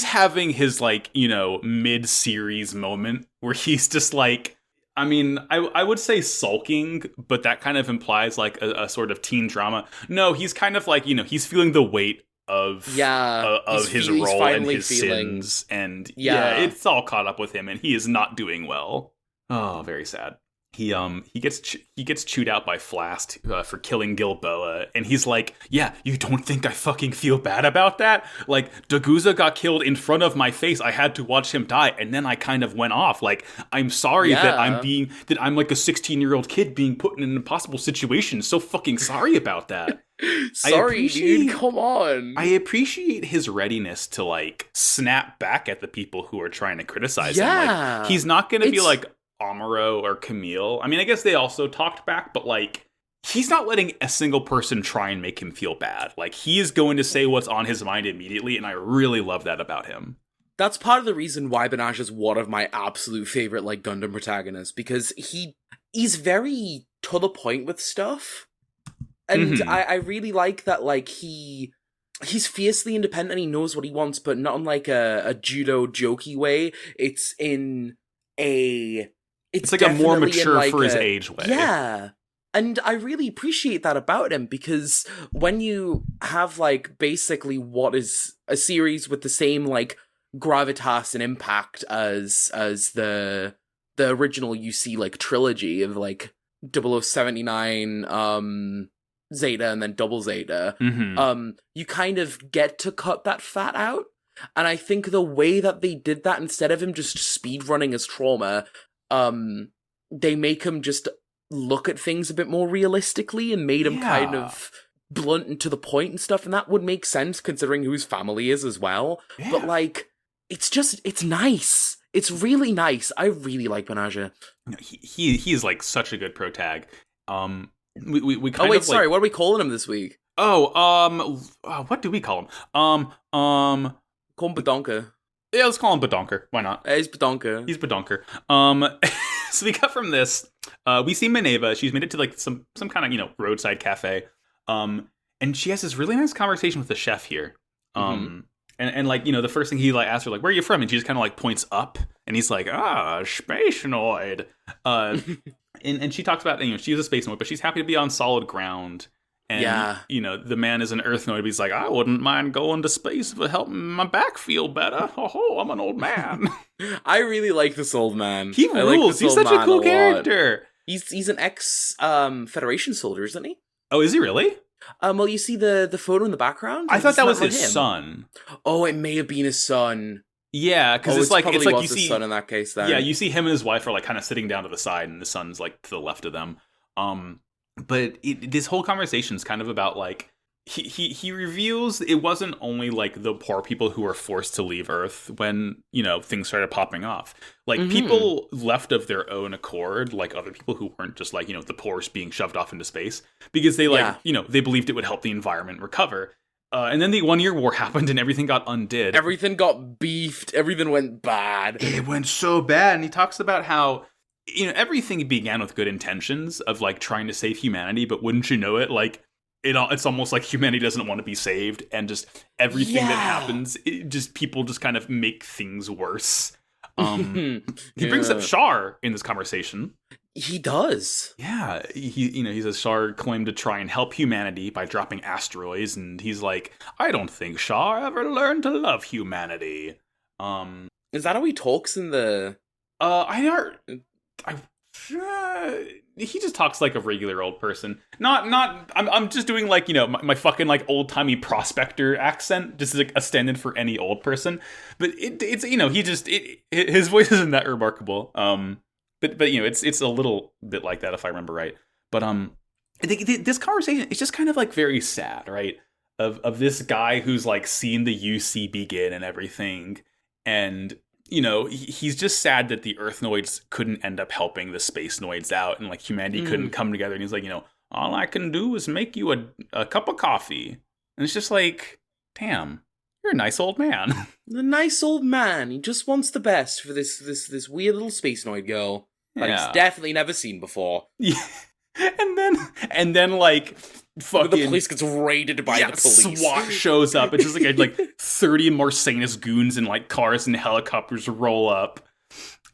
[SPEAKER 2] having his like, you know, mid-series moment where he's just like, I mean, I would say sulking, but that kind of implies like a sort of teen drama. No, he's kind of like, you know, he's feeling the weight of his role and his sins, and it's all caught up with him, and he is not doing well. Oh, very sad. He gets chewed out by Flast for killing Gilboa, and he's like, yeah, you don't think I fucking feel bad about that? Like, Daguza got killed in front of my face. I had to watch him die, and then I kind of went off. Like, I'm sorry that I'm like a 16-year-old kid being put in an impossible situation. So fucking sorry about that.
[SPEAKER 1] Sorry, dude, come on.
[SPEAKER 2] I appreciate his readiness to like snap back at the people who are trying to criticize him. Like, he's not going to be like Amuro or Camille. I mean, I guess they also talked back, but like, he's not letting a single person try and make him feel bad. Like, he is going to say what's on his mind immediately, and I really love that about him.
[SPEAKER 1] That's part of the reason why Benaj is one of my absolute favorite like Gundam protagonists, because he's very to the point with stuff. And I really like that, like, he's fiercely independent and he knows what he wants, but not in, like, a judo jokey way. It's in a...
[SPEAKER 2] It's like a more mature like for his age way.
[SPEAKER 1] Yeah. And I really appreciate that about him, because when you have, like, basically what is a series with the same, like, gravitas and impact as the original UC, like, trilogy of, like, 0079, Zeta and then Double Zeta, you kind of get to cut that fat out. And I think the way that they did that, instead of him just speedrunning his trauma, they make him just look at things a bit more realistically and made him kind of blunt and to the point and stuff, and that would make sense considering who his family is as well. Yeah. But like, it's nice. It's really nice. I really like Benaja.
[SPEAKER 2] He is like such a good protag. We kind
[SPEAKER 1] oh wait,
[SPEAKER 2] of,
[SPEAKER 1] sorry.
[SPEAKER 2] like...
[SPEAKER 1] What are we calling him this week?
[SPEAKER 2] What do we call him?
[SPEAKER 1] Call him Badonka.
[SPEAKER 2] Yeah, let's call him Badonker. Why not?
[SPEAKER 1] He's Badonker.
[SPEAKER 2] He's Badonker. So we got from this. We see Mineva. She's made it to like some kind of, you know, roadside cafe. And she has this really nice conversation with the chef here. And like, you know, the first thing he like asks her, like, where are you from? And she just kind of like points up, and he's like, Spacenoid. And she talks about, you know, she's a space noid, but she's happy to be on solid ground. And, you know, the man is an earth noid, but he's like, I wouldn't mind going to space if it helped my back feel better. Oh, I'm an old man.
[SPEAKER 1] I really like this old man.
[SPEAKER 2] He rules. He's such a cool character.
[SPEAKER 1] He's an ex-Federation soldier, isn't he?
[SPEAKER 2] Oh, is he really?
[SPEAKER 1] Well, you see the photo in the background?
[SPEAKER 2] I thought that was his son.
[SPEAKER 1] Oh, it may have been his son.
[SPEAKER 2] Yeah, because it's like you see
[SPEAKER 1] his son in that case. Then.
[SPEAKER 2] Yeah, you see him and his wife are like kind of sitting down to the side, and the son's like to the left of them. But this whole conversation is kind of about like he reveals it wasn't only like the poor people who were forced to leave Earth when, you know, things started popping off. Like people left of their own accord, like other people who weren't just like, you know, the poorest being shoved off into space because they like you know, they believed it would help the environment recover. And then the 1 year war happened and everything got undid.
[SPEAKER 1] Everything got beefed. Everything went bad.
[SPEAKER 2] It went so bad. And he talks about how, you know, everything began with good intentions of like trying to save humanity. But wouldn't you know it, like it's almost like humanity doesn't want to be saved. And just everything that happens, people just kind of make things worse. He brings up Char in this conversation.
[SPEAKER 1] He does.
[SPEAKER 2] Yeah, he says Char claimed to try and help humanity by dropping asteroids, and he's like, I don't think Char ever learned to love humanity.
[SPEAKER 1] Is that how he talks in the?
[SPEAKER 2] He just talks like a regular old person. I'm just doing like, you know, my fucking like old timey prospector accent, just like a stand-in for any old person. But it's you know, his voice isn't that remarkable. But you know, it's a little bit like that if I remember right. But this conversation is just kind of like very sad, right? Of this guy who's like seen the UC begin and everything, and you know, he's just sad that the Earthnoids couldn't end up helping the Space Noids out, and like humanity couldn't come together. And he's like, you know, all I can do is make you a cup of coffee. And it's just like, damn, you're a nice old man.
[SPEAKER 1] The nice old man. He just wants the best for this weird little Spacenoid girl that he's definitely never seen before.
[SPEAKER 2] Yeah. And then like fucking
[SPEAKER 1] the police gets raided by the police.
[SPEAKER 2] SWAT shows up. It's just like 30 Marsanus goons in like cars and helicopters roll up.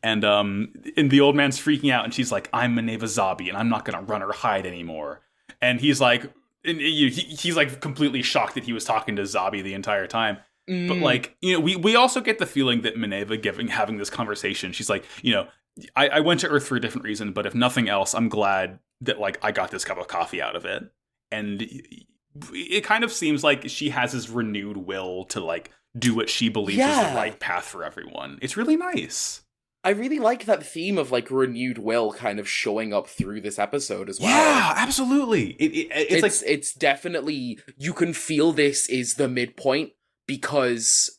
[SPEAKER 2] And the old man's freaking out, and she's like, "I'm Maneva Zabi, and I'm not gonna run or hide anymore." And he's like, he's like completely shocked that he was talking to Zabi the entire time. But like, we also get the feeling that Maneva having this conversation, she's like, I went to Earth for a different reason, but if nothing else, I'm glad that like I got this cup of coffee out of it. And it kind of seems like she has this renewed will to like do what she believes is the right path for everyone. It's really nice.
[SPEAKER 1] I really like that theme of like renewed will kind of showing up through this episode as well.
[SPEAKER 2] Yeah, absolutely.
[SPEAKER 1] It's definitely, you can feel this is the midpoint because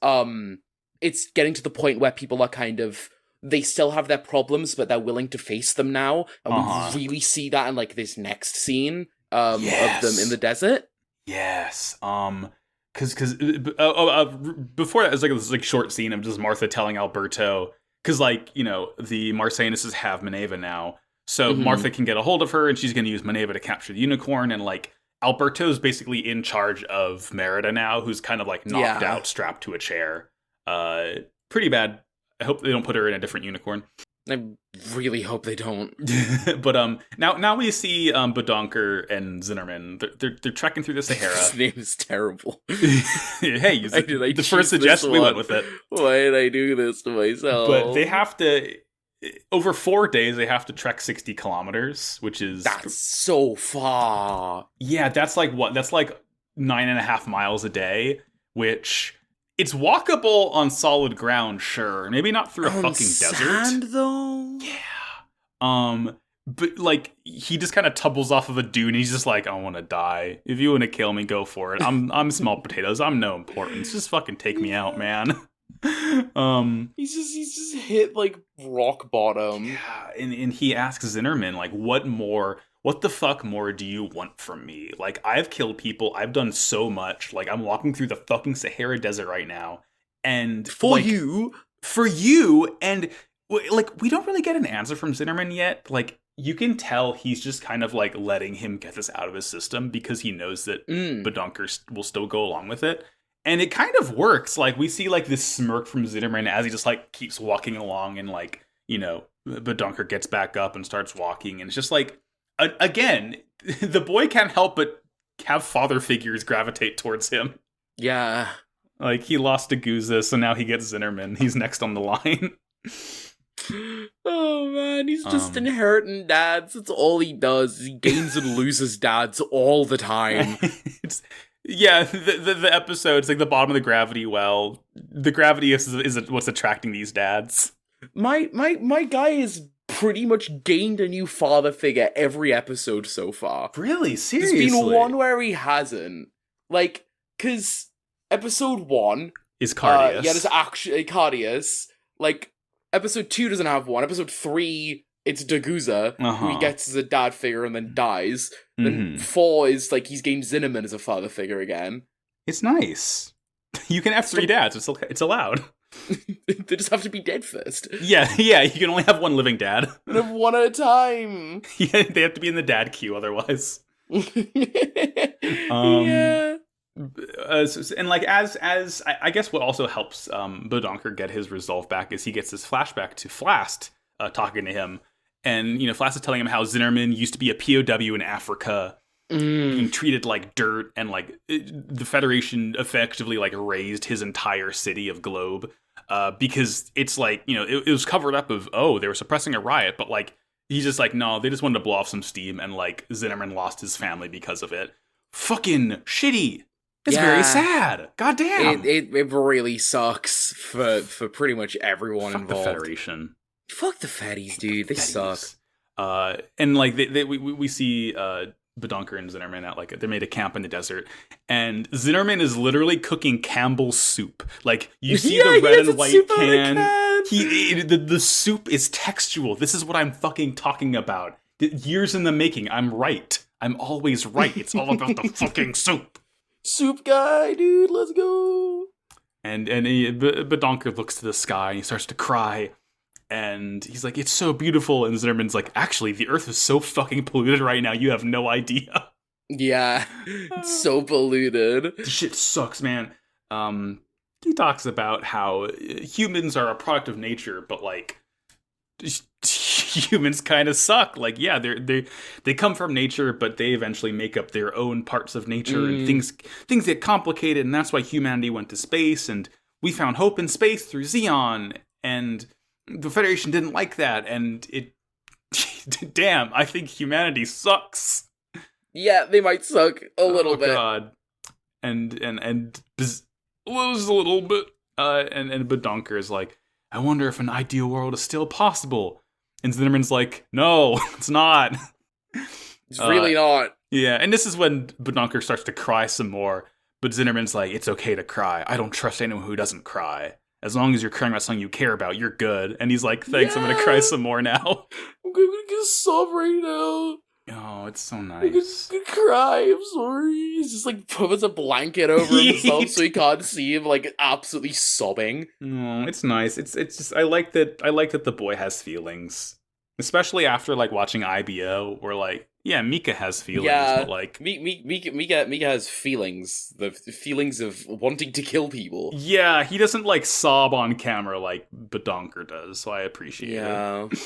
[SPEAKER 1] it's getting to the point where people are kind of, they still have their problems, but they're willing to face them now. And we really see that in like this next scene of them in the desert.
[SPEAKER 2] Yes. Because before that, it was like this like short scene of just Martha telling Alberto, because like, the Marsanuses have Maneva now. So Martha can get a hold of her, and she's going to use Maneva to capture the unicorn. And like, Alberto's basically in charge of Merida now, who's kind of like knocked out, strapped to a chair. Pretty bad. I hope they don't put her in a different unicorn.
[SPEAKER 1] I really hope they don't.
[SPEAKER 2] But now we see Badonker and Zinnerman. They're trekking through the Sahara.
[SPEAKER 1] His name is terrible.
[SPEAKER 2] Hey, the first suggestion, we went with it.
[SPEAKER 1] Why did I do this to myself?
[SPEAKER 2] But they have to, over 4 days, they have to trek 60 kilometers, which is...
[SPEAKER 1] That's so far.
[SPEAKER 2] Yeah, that's like what? That's like 9.5 miles a day, which... It's walkable on solid ground, sure. Maybe not through a fucking desert.
[SPEAKER 1] Sand, though?
[SPEAKER 2] Yeah. But, like, he just kind of tumbles off of a dune. He's just like, I want to die. If you want to kill me, go for it. I'm small potatoes. I'm no importance. Just fucking take me out, man.
[SPEAKER 1] He's just hit, like, rock bottom.
[SPEAKER 2] Yeah, and he asks Zinnerman, like, what the fuck more do you want from me? Like, I've killed people. I've done so much. Like, I'm walking through the fucking Sahara Desert right now. And
[SPEAKER 1] For
[SPEAKER 2] like,
[SPEAKER 1] you.
[SPEAKER 2] And, like, we don't really get an answer from Zinnerman yet. Like, you can tell he's just kind of, like, letting him get this out of his system because he knows that Badonker will still go along with it. And it kind of works. Like, we see, like, this smirk from Zinnerman as he just, like, keeps walking along and, like, Badonker gets back up and starts walking. And it's just, like, again, the boy can't help but have father figures gravitate towards him.
[SPEAKER 1] Yeah.
[SPEAKER 2] Like, he lost to Guza, so now he gets Zinnerman. He's next on the line.
[SPEAKER 1] Oh, man, he's just inheriting dads. That's all he does. He gains and loses dads all the time.
[SPEAKER 2] The episode, it's like the bottom of the gravity well. The gravity is what's attracting these dads.
[SPEAKER 1] My guy is pretty much gained a new father figure every episode so far.
[SPEAKER 2] Really? Seriously?
[SPEAKER 1] There's been one where he hasn't. Like, because episode 1...
[SPEAKER 2] is Cardias.
[SPEAKER 1] There's actually Cardias. Like, episode 2 doesn't have one. Episode 3, it's Daguza, who he gets as a dad figure and then dies. Then 4 is, like, he's gained Zinnerman as a father figure again.
[SPEAKER 2] It's nice. You can have 3 dads. It's allowed.
[SPEAKER 1] They just have to be dead first.
[SPEAKER 2] Yeah, you can only have one living dad.
[SPEAKER 1] And have one at a time.
[SPEAKER 2] Yeah, they have to be in the dad queue otherwise.
[SPEAKER 1] Yeah.
[SPEAKER 2] And like as I guess what also helps Badonker get his resolve back is he gets this flashback to Flast talking to him, and Flast is telling him how Zinnerman used to be a POW in Africa. Being treated like dirt, and like the Federation effectively like razed his entire city of Globe because it's like it was covered up of they were suppressing a riot, but like he's just like no, they just wanted to blow off some steam, and like Zinnerman lost his family because of it. Fucking shitty. It's very sad. God damn.
[SPEAKER 1] It really sucks for pretty much everyone involved.
[SPEAKER 2] Fuck the Federation.
[SPEAKER 1] Fuck the fatties, dude. They suck.
[SPEAKER 2] And like we see Badonker and Zinnerman at like they made a camp in the desert, and Zinnerman is literally cooking Campbell's soup. Like you see the red and white can. The soup is textual. This is what I'm fucking talking about. Years in the making. I'm right. I'm always right. It's all about the fucking soup.
[SPEAKER 1] Soup guy, dude, let's go.
[SPEAKER 2] And Badonker looks to the sky and he starts to cry. And he's like, it's so beautiful. And Zinnerman's like, actually, the Earth is so fucking polluted right now, you have no idea.
[SPEAKER 1] Yeah, it's so polluted.
[SPEAKER 2] This shit sucks, man. He talks about how humans are a product of nature, but like humans kind of suck. Like, yeah, they come from nature, but they eventually make up their own parts of nature, and things get complicated, and that's why humanity went to space, and we found hope in space through Xeon, and the Federation didn't like that, and it damn, I think humanity sucks.
[SPEAKER 1] Yeah, they might suck a little bit. Oh
[SPEAKER 2] god. And was a little bit and Badonker is like, I wonder if an ideal world is still possible. And Zinnerman's like, no, it's not.
[SPEAKER 1] It's really not.
[SPEAKER 2] Yeah, and this is when Badonker starts to cry some more. But Zinnerman's like, it's okay to cry. I don't trust anyone who doesn't cry. As long as you're crying about something you care about, you're good. And he's like, thanks, I'm gonna cry some more now.
[SPEAKER 1] I'm gonna get sob right now.
[SPEAKER 2] Oh, it's so nice.
[SPEAKER 1] I'm gonna cry, I'm sorry. He's just like puts a blanket over himself so he can't see him, like absolutely sobbing.
[SPEAKER 2] Oh, it's nice. It's just I like that the boy has feelings. Especially after like watching IBO, where like, yeah, Mika has feelings, but like
[SPEAKER 1] Mika has feelings. The feelings of wanting to kill people.
[SPEAKER 2] Yeah, he doesn't like sob on camera like Badonker does, so I appreciate it.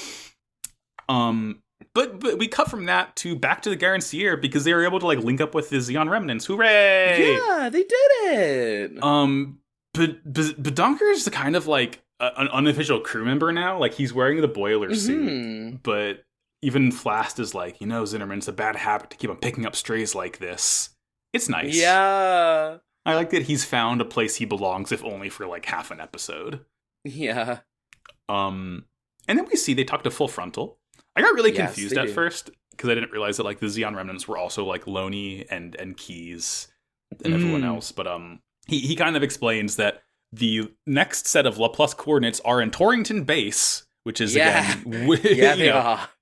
[SPEAKER 2] But we cut from that to back to the Garancier because they were able to like link up with the Xeon remnants. Hooray!
[SPEAKER 1] Yeah, they did it.
[SPEAKER 2] But Badonker is the kind of like an unofficial crew member now. Like he's wearing the boiler suit, but even Flast is like, Zinnerman, it's a bad habit to keep on picking up strays like this. It's nice.
[SPEAKER 1] Yeah.
[SPEAKER 2] I like that he's found a place he belongs, if only for like half an episode.
[SPEAKER 1] Yeah.
[SPEAKER 2] And then we see they talk to Full Frontal. I got really confused at first because I didn't realize that like the Xeon remnants were also like Loney and Keys and everyone else. But he kind of explains that the next set of Laplace coordinates are in Torrington Base, which is again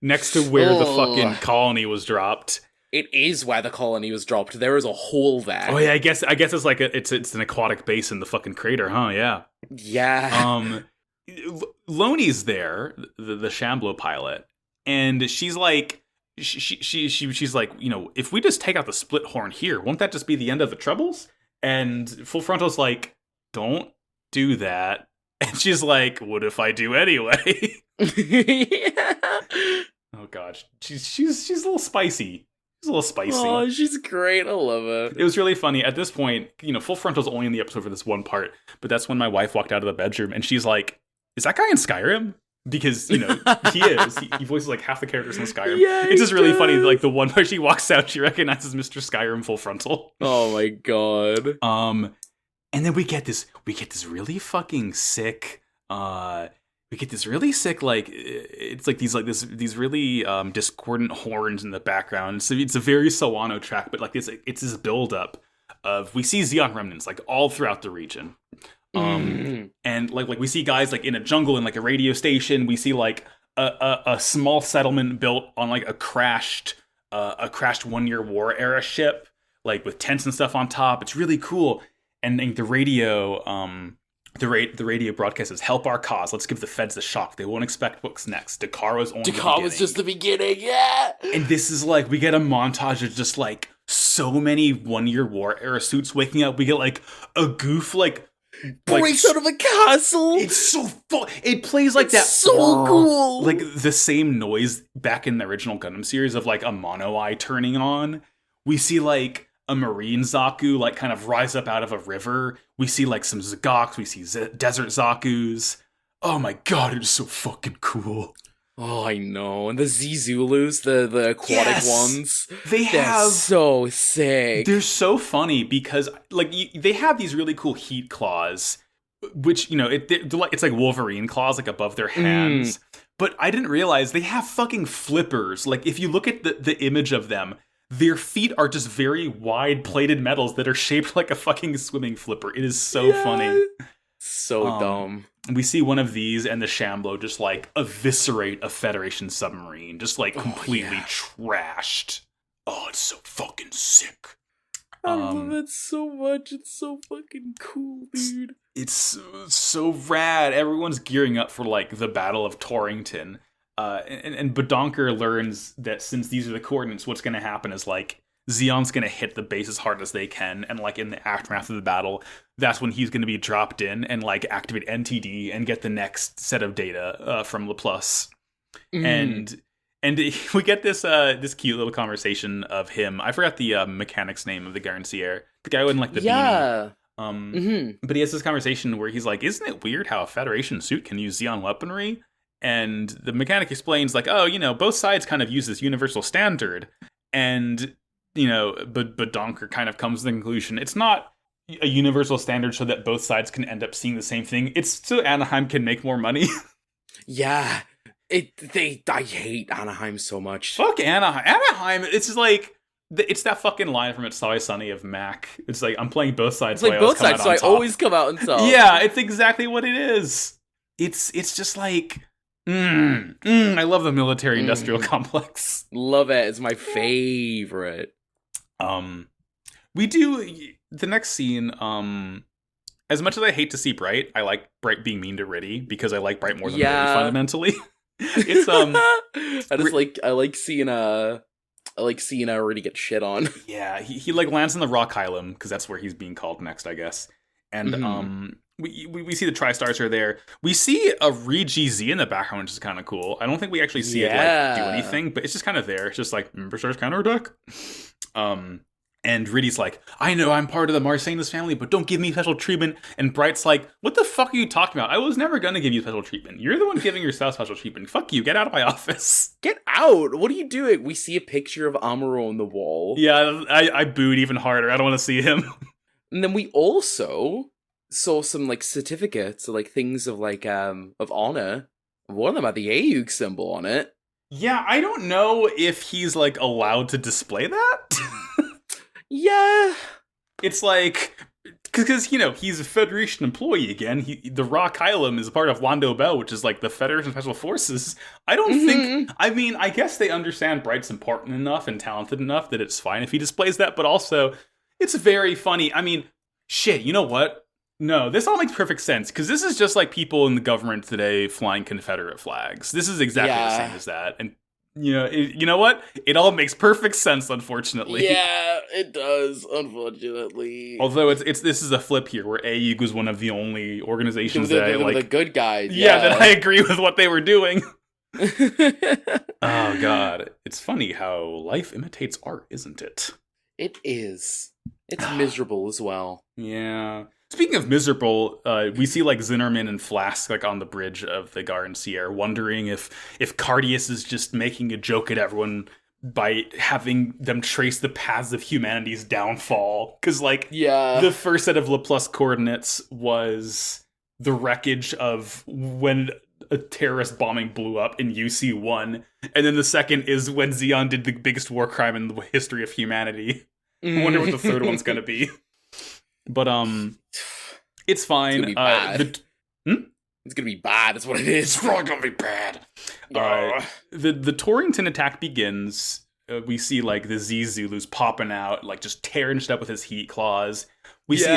[SPEAKER 2] next to where the fucking colony was dropped.
[SPEAKER 1] It is where the colony was dropped. There is a hole there.
[SPEAKER 2] Oh yeah, I guess it's like it's an aquatic base in the fucking crater, huh? Yeah.
[SPEAKER 1] Yeah.
[SPEAKER 2] Loney's there, the Shamblo pilot. And she's like, she's like, if we just take out the split horn here, won't that just be the end of the troubles? And Full Frontal's like, don't do that. And she's like, what if I do anyway? Oh gosh, she's a little spicy. She's a little spicy.
[SPEAKER 1] Oh, she's great. I love it.
[SPEAKER 2] It was really funny. At this point, Full Frontal's only in the episode for this one part, but that's when my wife walked out of the bedroom and she's like, is that guy in Skyrim? Because, he is. He voices like half the characters in Skyrim.
[SPEAKER 1] Yeah,
[SPEAKER 2] it's just really funny. Like the one where she walks out, she recognizes Mr. Skyrim Full Frontal.
[SPEAKER 1] Oh my god.
[SPEAKER 2] And then we get this really fucking sick. Like it's like these really discordant horns in the background. So it's a very Sawano track, but like it's this build up of we see Xeon remnants like all throughout the region. And like we see guys like in a jungle in like a radio station. We see like a small settlement built on like a crashed 1 Year War era ship, like with tents and stuff on top. It's really cool. And the radio broadcast says, "Help our cause. Let's give the feds the shock. They won't expect what's next. Dakar was
[SPEAKER 1] just the beginning. Yeah." And
[SPEAKER 2] this is like we get a montage of just like so many 1 Year War era suits waking up. We get like a goof
[SPEAKER 1] breaks out of a castle.
[SPEAKER 2] It's so fun. It plays like that.
[SPEAKER 1] So cool.
[SPEAKER 2] Like the same noise back in the original Gundam series of like a mono eye turning on. We see like a marine Zaku like kind of rise up out of a river. We see like some Zagaks. We see desert Zakus. Oh my god, it is so fucking cool.
[SPEAKER 1] Oh, I know. And the Z-Zulus, the aquatic ones.
[SPEAKER 2] They're
[SPEAKER 1] so sick.
[SPEAKER 2] They're so funny because like they have these really cool heat claws, which, it's like Wolverine claws like above their hands. But I didn't realize they have fucking flippers. Like if you look at the image of them, their feet are just very wide plated metals that are shaped like a fucking swimming flipper. It is so funny.
[SPEAKER 1] So dumb.
[SPEAKER 2] We see one of these and the Shamblo just like eviscerate a Federation submarine, just like completely trashed. Oh, it's so fucking sick.
[SPEAKER 1] I love that so much. It's so fucking cool, dude.
[SPEAKER 2] It's so rad. Everyone's gearing up for like the Battle of Torrington. And Badonker learns that since these are the coordinates, what's going to happen is like Zeon's going to hit the base as hard as they can, and like in the aftermath of the battle, that's when he's going to be dropped in and like activate NTD and get the next set of data from Laplace. And we get this cute little conversation of him. I forgot the mechanic's name of the Garancier, the guy in like the beanie. But he has this conversation where he's like, "Isn't it weird how a Federation suit can use Zeon weaponry?" And the mechanic explains like, "Oh, both sides kind of use this universal standard." And but Donker kind of comes to the conclusion it's not a universal standard so that both sides can end up seeing the same thing. It's so Anaheim can make more money.
[SPEAKER 1] Yeah. I hate Anaheim so much.
[SPEAKER 2] Fuck Anaheim. Anaheim, it's just like, it's that fucking line from It's Always Sunny of Mac. It's like, I'm playing both sides.
[SPEAKER 1] It's like both sides, so I always come out on top.
[SPEAKER 2] Yeah, it's exactly what it is. It's just like, I love the military-industrial complex.
[SPEAKER 1] Love it. It's my favorite.
[SPEAKER 2] We do, the next scene, as much as I hate to see Bright, I like Bright being mean to Riddy, because I like Bright more than Riddy, fundamentally. It's
[SPEAKER 1] I like seeing Riddy get shit on.
[SPEAKER 2] Yeah, he like lands in the Rock Island because that's where he's being called next, I guess. And we see the TriStars are there. We see a re-GZ in the background, which is kind of cool. I don't think we actually see it like do anything, but it's just kind of there. It's just like Member Stars counterattack. And Riddy's like, I know I'm part of the Marsanis family, but don't give me special treatment. And Bright's like, what the fuck are you talking about? I was never going to give you special treatment. You're the one giving yourself special treatment. Fuck you. Get out of my office.
[SPEAKER 1] Get out. What are you doing? We see a picture of Amuro on the wall.
[SPEAKER 2] Yeah, I booed even harder. I don't want to see him.
[SPEAKER 1] And then we also saw some like certificates, like things of like of honor. One of them had the AUG symbol on it.
[SPEAKER 2] Yeah, I don't know if he's like allowed to display that.
[SPEAKER 1] Yeah.
[SPEAKER 2] It's like, because, he's a Federation employee again. The Rock Island is part of Wando Bell, which is like the Federation Special Forces. I don't think, I guess they understand Bright's important enough and talented enough that it's fine if he displays that, but also, it's very funny. I mean, shit, you know what? No, this all makes perfect sense, because this is just like people in the government today flying Confederate flags. This is exactly the same as that, and you know what? It all makes perfect sense, unfortunately.
[SPEAKER 1] Yeah, it does, unfortunately.
[SPEAKER 2] Although this is a flip here, where AUG was one of the only organizations that I like.
[SPEAKER 1] The good guys.
[SPEAKER 2] Yeah, that I agree with what they were doing. Oh god, it's funny how life imitates art, isn't it?
[SPEAKER 1] It is. It's miserable as well.
[SPEAKER 2] Yeah. Speaking of miserable, we see like Zinnerman and Flask like on the bridge of the Garancier, wondering if Cardius is just making a joke at everyone by having them trace the paths of humanity's downfall. Because the first set of Laplace coordinates was the wreckage of when a terrorist bombing blew up in UC-1, and then the second is when Zeon did the biggest war crime in the history of humanity. I wonder what the third one's gonna be. But it's fine.
[SPEAKER 1] It's gonna be bad. It's gonna be bad. That's what it is. It's probably gonna be bad.
[SPEAKER 2] The Torrington attack begins. We see like the Z Zulus popping out, like just tearing shit up with his heat claws. We see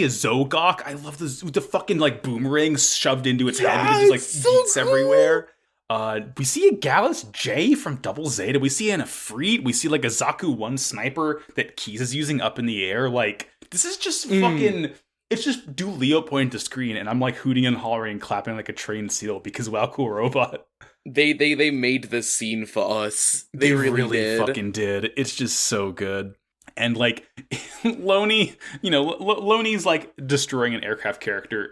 [SPEAKER 2] a Zogok. I love the fucking like boomerang shoved into its head because there's like heats everywhere. We see a Gallus J from Double Zeta. We see an Ifrit. We see like a Zaku 1 sniper that Keys is using up in the air. Like, this is just fucking... It's just do Leo point to screen, and I'm like hooting and hollering and clapping like a trained seal because wow, cool robot.
[SPEAKER 1] They made this scene for us. They really
[SPEAKER 2] fucking did. It's just so good. And like Loney, Loney's like destroying an aircraft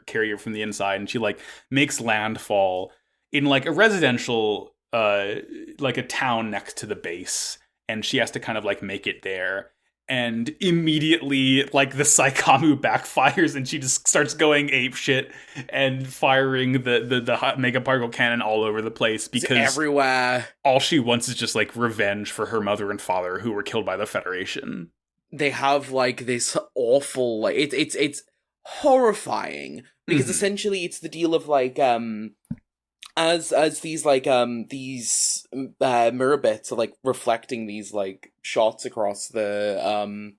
[SPEAKER 2] carrier from the inside, and she like makes landfall in like a residential, like a town next to the base, and she has to kind of like make it there. And immediately, like, the Saikamu backfires, and she just starts going apeshit and firing the mega particle cannon all over the place because
[SPEAKER 1] it's everywhere.
[SPEAKER 2] All she wants is just like revenge for her mother and father who were killed by the Federation.
[SPEAKER 1] They have like this awful, like it's horrifying because essentially it's the deal of like as these like these mirror bits are like reflecting these like shots across the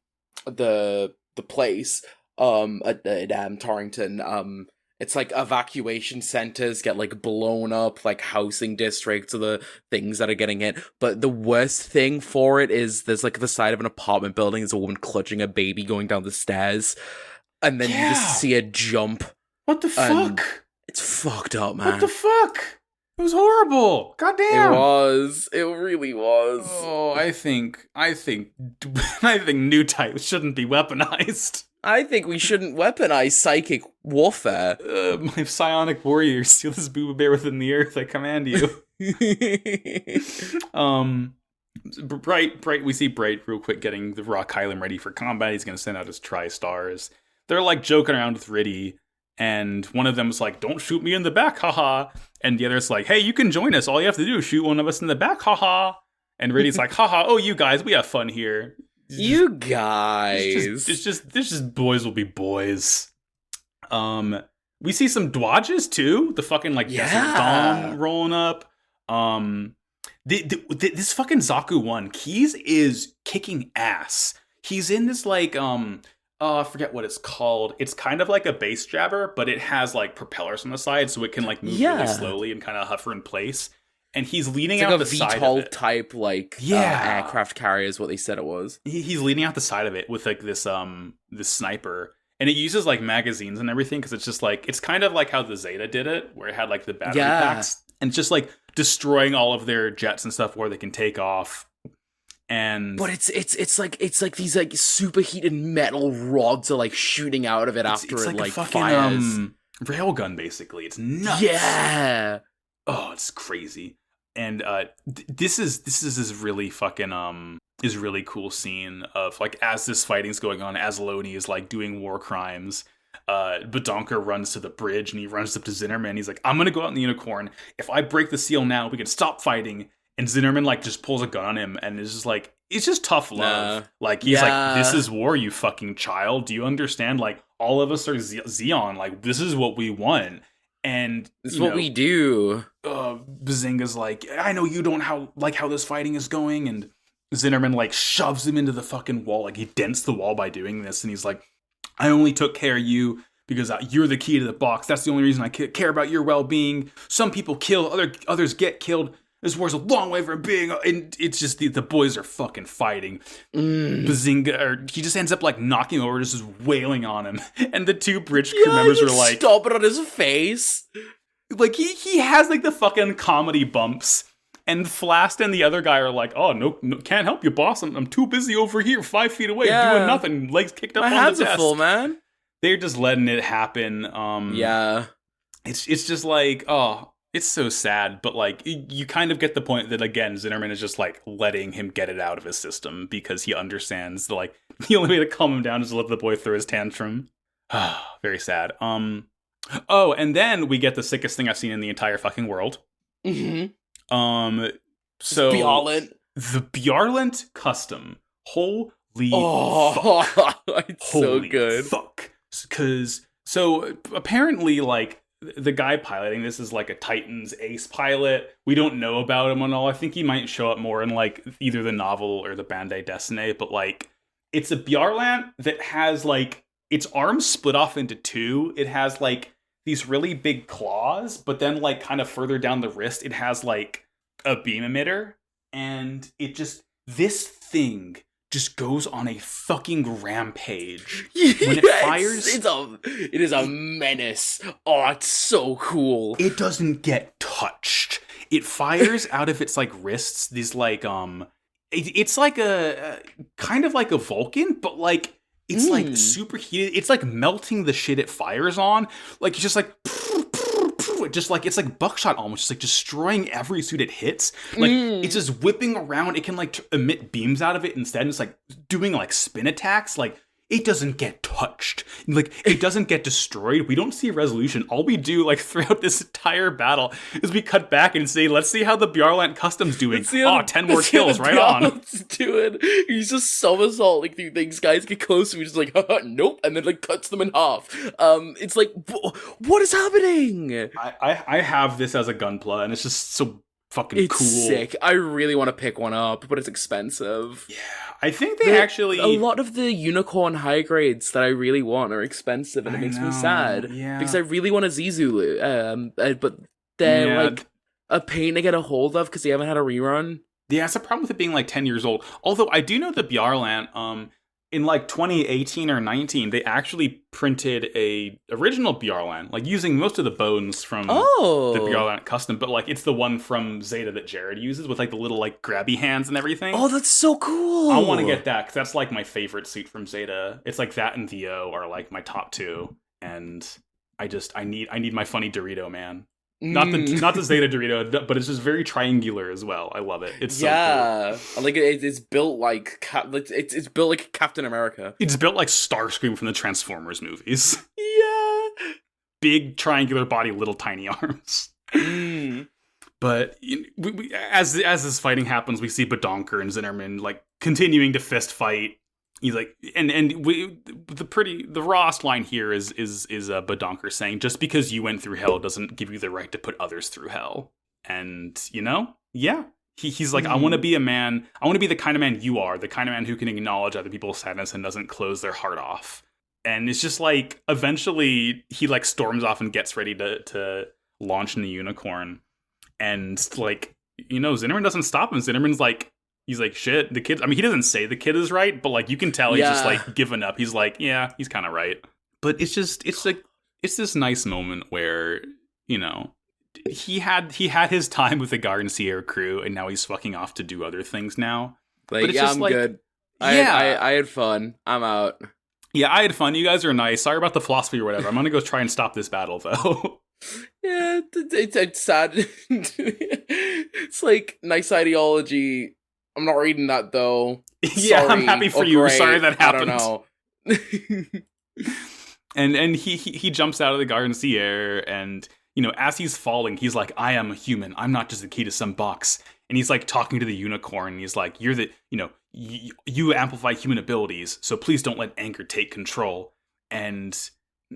[SPEAKER 1] the place at Torrington. It's like evacuation centers get like blown up, like housing districts are the things that are getting hit. But the worst thing for it is there's like the side of an apartment building, there's a woman clutching a baby going down the stairs, and then you just see a jump.
[SPEAKER 2] What the fuck?
[SPEAKER 1] It's fucked up, man.
[SPEAKER 2] What the fuck? It was horrible. Goddamn.
[SPEAKER 1] It was. It really was.
[SPEAKER 2] Oh, I think new types shouldn't be weaponized.
[SPEAKER 1] I think we shouldn't weaponize psychic warfare.
[SPEAKER 2] My psionic warrior, seal this booba bear within the earth, I command you. Bright, we see Bright real quick getting the Rock Kylan ready for combat. He's going to send out his Tri-Stars. They're like joking around with Riddy, and one of them's like, don't shoot me in the back, haha. And the other's like, hey, you can join us. All you have to do is shoot one of us in the back, haha. And Riddy's like, haha, oh, you guys, we have fun here.
[SPEAKER 1] You guys.
[SPEAKER 2] It's just boys will be boys. We see some dodges too. The fucking like Desert Dom rolling up. This fucking Zaku 1, Keys is kicking ass. He's in this like I forget what it's called. It's kind of like a base jabber, but it has like propellers on the side, so it can like move really slowly and kind of hover in place. And he's leaning out the side of it. It's like a VTOL
[SPEAKER 1] type, like, aircraft carrier is what they said it was.
[SPEAKER 2] He's leaning out the side of it with, like, this sniper. And it uses, like, magazines and everything, because it's just, like, it's kind of like how the Zeta did it, where it had, like, the battery packs. And it's just, like, destroying all of their jets and stuff where they can take off. But
[SPEAKER 1] it's like these, like, superheated metal rods are, like, shooting out of it after it, like,
[SPEAKER 2] fucking,
[SPEAKER 1] fires.
[SPEAKER 2] Railgun, basically. It's nuts.
[SPEAKER 1] Yeah!
[SPEAKER 2] Oh, it's crazy. And this is this really fucking is really cool scene of like as this fighting's going on, as Loney is like doing war crimes. Badonka runs to the bridge and he runs up to Zinnerman. He's like, I'm gonna go out in the unicorn. If I break the seal now, we can stop fighting. And Zinnerman like just pulls a gun on him and is just like, it's just tough love. Like he's like, this is war, you fucking child. Do you understand? Like all of us are Zeon. Like this is what we want. And
[SPEAKER 1] it's what we do.
[SPEAKER 2] Bazinga's like, I know you don't like how this fighting is going, and Zinnerman like shoves him into the fucking wall, like he dents the wall by doing this, and he's like, I only took care of you because you're the key to the box. That's the only reason I care about your well-being. Some people kill, others get killed. This war's a long way from being, and it's just the boys are fucking fighting. Bazinga, he just ends up like knocking over, just wailing on him, and the two bridge crew members are like,
[SPEAKER 1] stop it on his face.
[SPEAKER 2] Like he has like the fucking comedy bumps, and Flast and the other guy are like, oh no can't help you, boss. I'm too busy over here, 5 feet away, doing nothing, legs kicked up on the desk. My hands are full,
[SPEAKER 1] man.
[SPEAKER 2] They're just letting it happen. It's just like, oh. It's so sad, but like you kind of get the point that again Zinnerman is just like letting him get it out of his system because he understands the only way to calm him down is to let the boy throw his tantrum. Very sad. Oh, and then we get the sickest thing I've seen in the entire fucking world.
[SPEAKER 1] Mm-hmm.
[SPEAKER 2] So
[SPEAKER 1] Bjarlent.
[SPEAKER 2] The Bjarlent custom. Holy fuck.
[SPEAKER 1] It's so good.
[SPEAKER 2] Fuck. Because so apparently like the guy piloting this is like a Titan's ace pilot. We don't know about him and all. I think he might show up more in like either the novel or the Bandai Destiny, but like it's a Bjarlent that has like its arms split off into two. It has like these really big claws, but then like kind of further down the wrist, it has like a beam emitter, and this thing just goes on a fucking rampage. When it fires,
[SPEAKER 1] it is a menace. Oh, it's so cool.
[SPEAKER 2] It doesn't get touched. It fires out of its like wrists. These like it's like a kind of like a Vulcan, but like it's like superheated. It's like melting the shit it fires on. Like it's just like. Just like it's like buckshot almost, just like destroying every suit it hits. Like it's just whipping around. It can like emit beams out of it instead. And it's like doing like spin attacks. Like it doesn't get touched. Like it doesn't get destroyed. We don't see resolution. All we do like throughout this entire battle is we cut back and say, let's see how the Bjarlent custom's doing. 10 more kills, right on.
[SPEAKER 1] Doing. He's just somersaulting through things. Guys get close and we just like, nope, and then like cuts them in half. It's like, what is happening?
[SPEAKER 2] I have this as a gunpla, and it's just so fucking
[SPEAKER 1] It's
[SPEAKER 2] cool.
[SPEAKER 1] sick. I really want to pick one up, but it's expensive.
[SPEAKER 2] Yeah, I think they actually...
[SPEAKER 1] A lot of the unicorn high grades that I really want are expensive, and it makes me sad.
[SPEAKER 2] Yeah.
[SPEAKER 1] Because I really want a Zizulu, but they're like a pain to get a hold of because they haven't had a rerun.
[SPEAKER 2] Yeah, it's a problem with it being like 10 years old. Although I do know that Bjarland, in like 2018 or 19, they actually printed a original Bjarland, like using most of the bones from the Bjarland custom, but like it's the one from Zeta that Jared uses with like the little like grabby hands and everything.
[SPEAKER 1] Oh, that's so cool!
[SPEAKER 2] I want to get that because that's like my favorite suit from Zeta. It's like that and Theo are like my top two, and I need my funny Dorito man. Not the Zeta Dorito, but it's just very triangular as well. I love it. It's so cool.
[SPEAKER 1] Like it's built like it's built like Captain America.
[SPEAKER 2] It's built like Starscream from the Transformers movies.
[SPEAKER 1] Yeah,
[SPEAKER 2] big triangular body, little tiny arms. But as this fighting happens, we see Badonker and Zinnerman like continuing to fist fight. He's like, the rawest line here is Badonker saying, "Just because you went through hell doesn't give you the right to put others through hell." And he's like, I want to be a man. I want to be the kind of man you are, the kind of man who can acknowledge other people's sadness and doesn't close their heart off. And it's just like, eventually he like storms off and gets ready to launch in the unicorn, and like, Zinnerman doesn't stop him. Zinnerman's like. He's like, shit, the kid... I mean, he doesn't say the kid is right, but, like, you can tell he's just, like, given up. He's like, yeah, he's kind of right. But it's just... It's, like... It's this nice moment where, he had his time with the Garden Sierra crew, and now he's fucking off to do other things now.
[SPEAKER 1] Like, but it's just, I'm good. I had fun. I'm out.
[SPEAKER 2] Yeah, I had fun. You guys are nice. Sorry about the philosophy or whatever. I'm gonna go try and stop this battle, though.
[SPEAKER 1] Yeah, it's sad. It's like, nice ideology... I'm not reading that, though.
[SPEAKER 2] Yeah, I'm happy for you.
[SPEAKER 1] Great.
[SPEAKER 2] Sorry that happened.
[SPEAKER 1] I don't know.
[SPEAKER 2] and he jumps out of the Garden Sierra, and, as he's falling, he's like, I am a human. I'm not just a key to some box. And he's, like, talking to the unicorn, and he's like, you're the, you amplify human abilities, so please don't let anger take control. And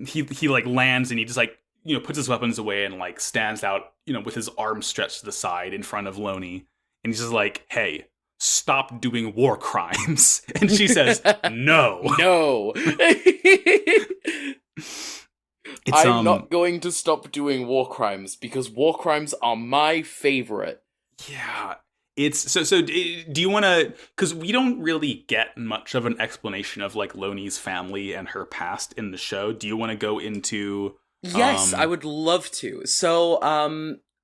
[SPEAKER 2] he like, lands, and he just, like, puts his weapons away and, like, stands out, with his arms stretched to the side in front of Loney. And he's just like, hey, stop doing war crimes. And she says, no.
[SPEAKER 1] No. I'm not going to stop doing war crimes because war crimes are my favorite.
[SPEAKER 2] Yeah. It's so do you want to, because we don't really get much of an explanation of like Loney's family and her past in the show. Do you want to go into
[SPEAKER 1] Yes, I would love to. So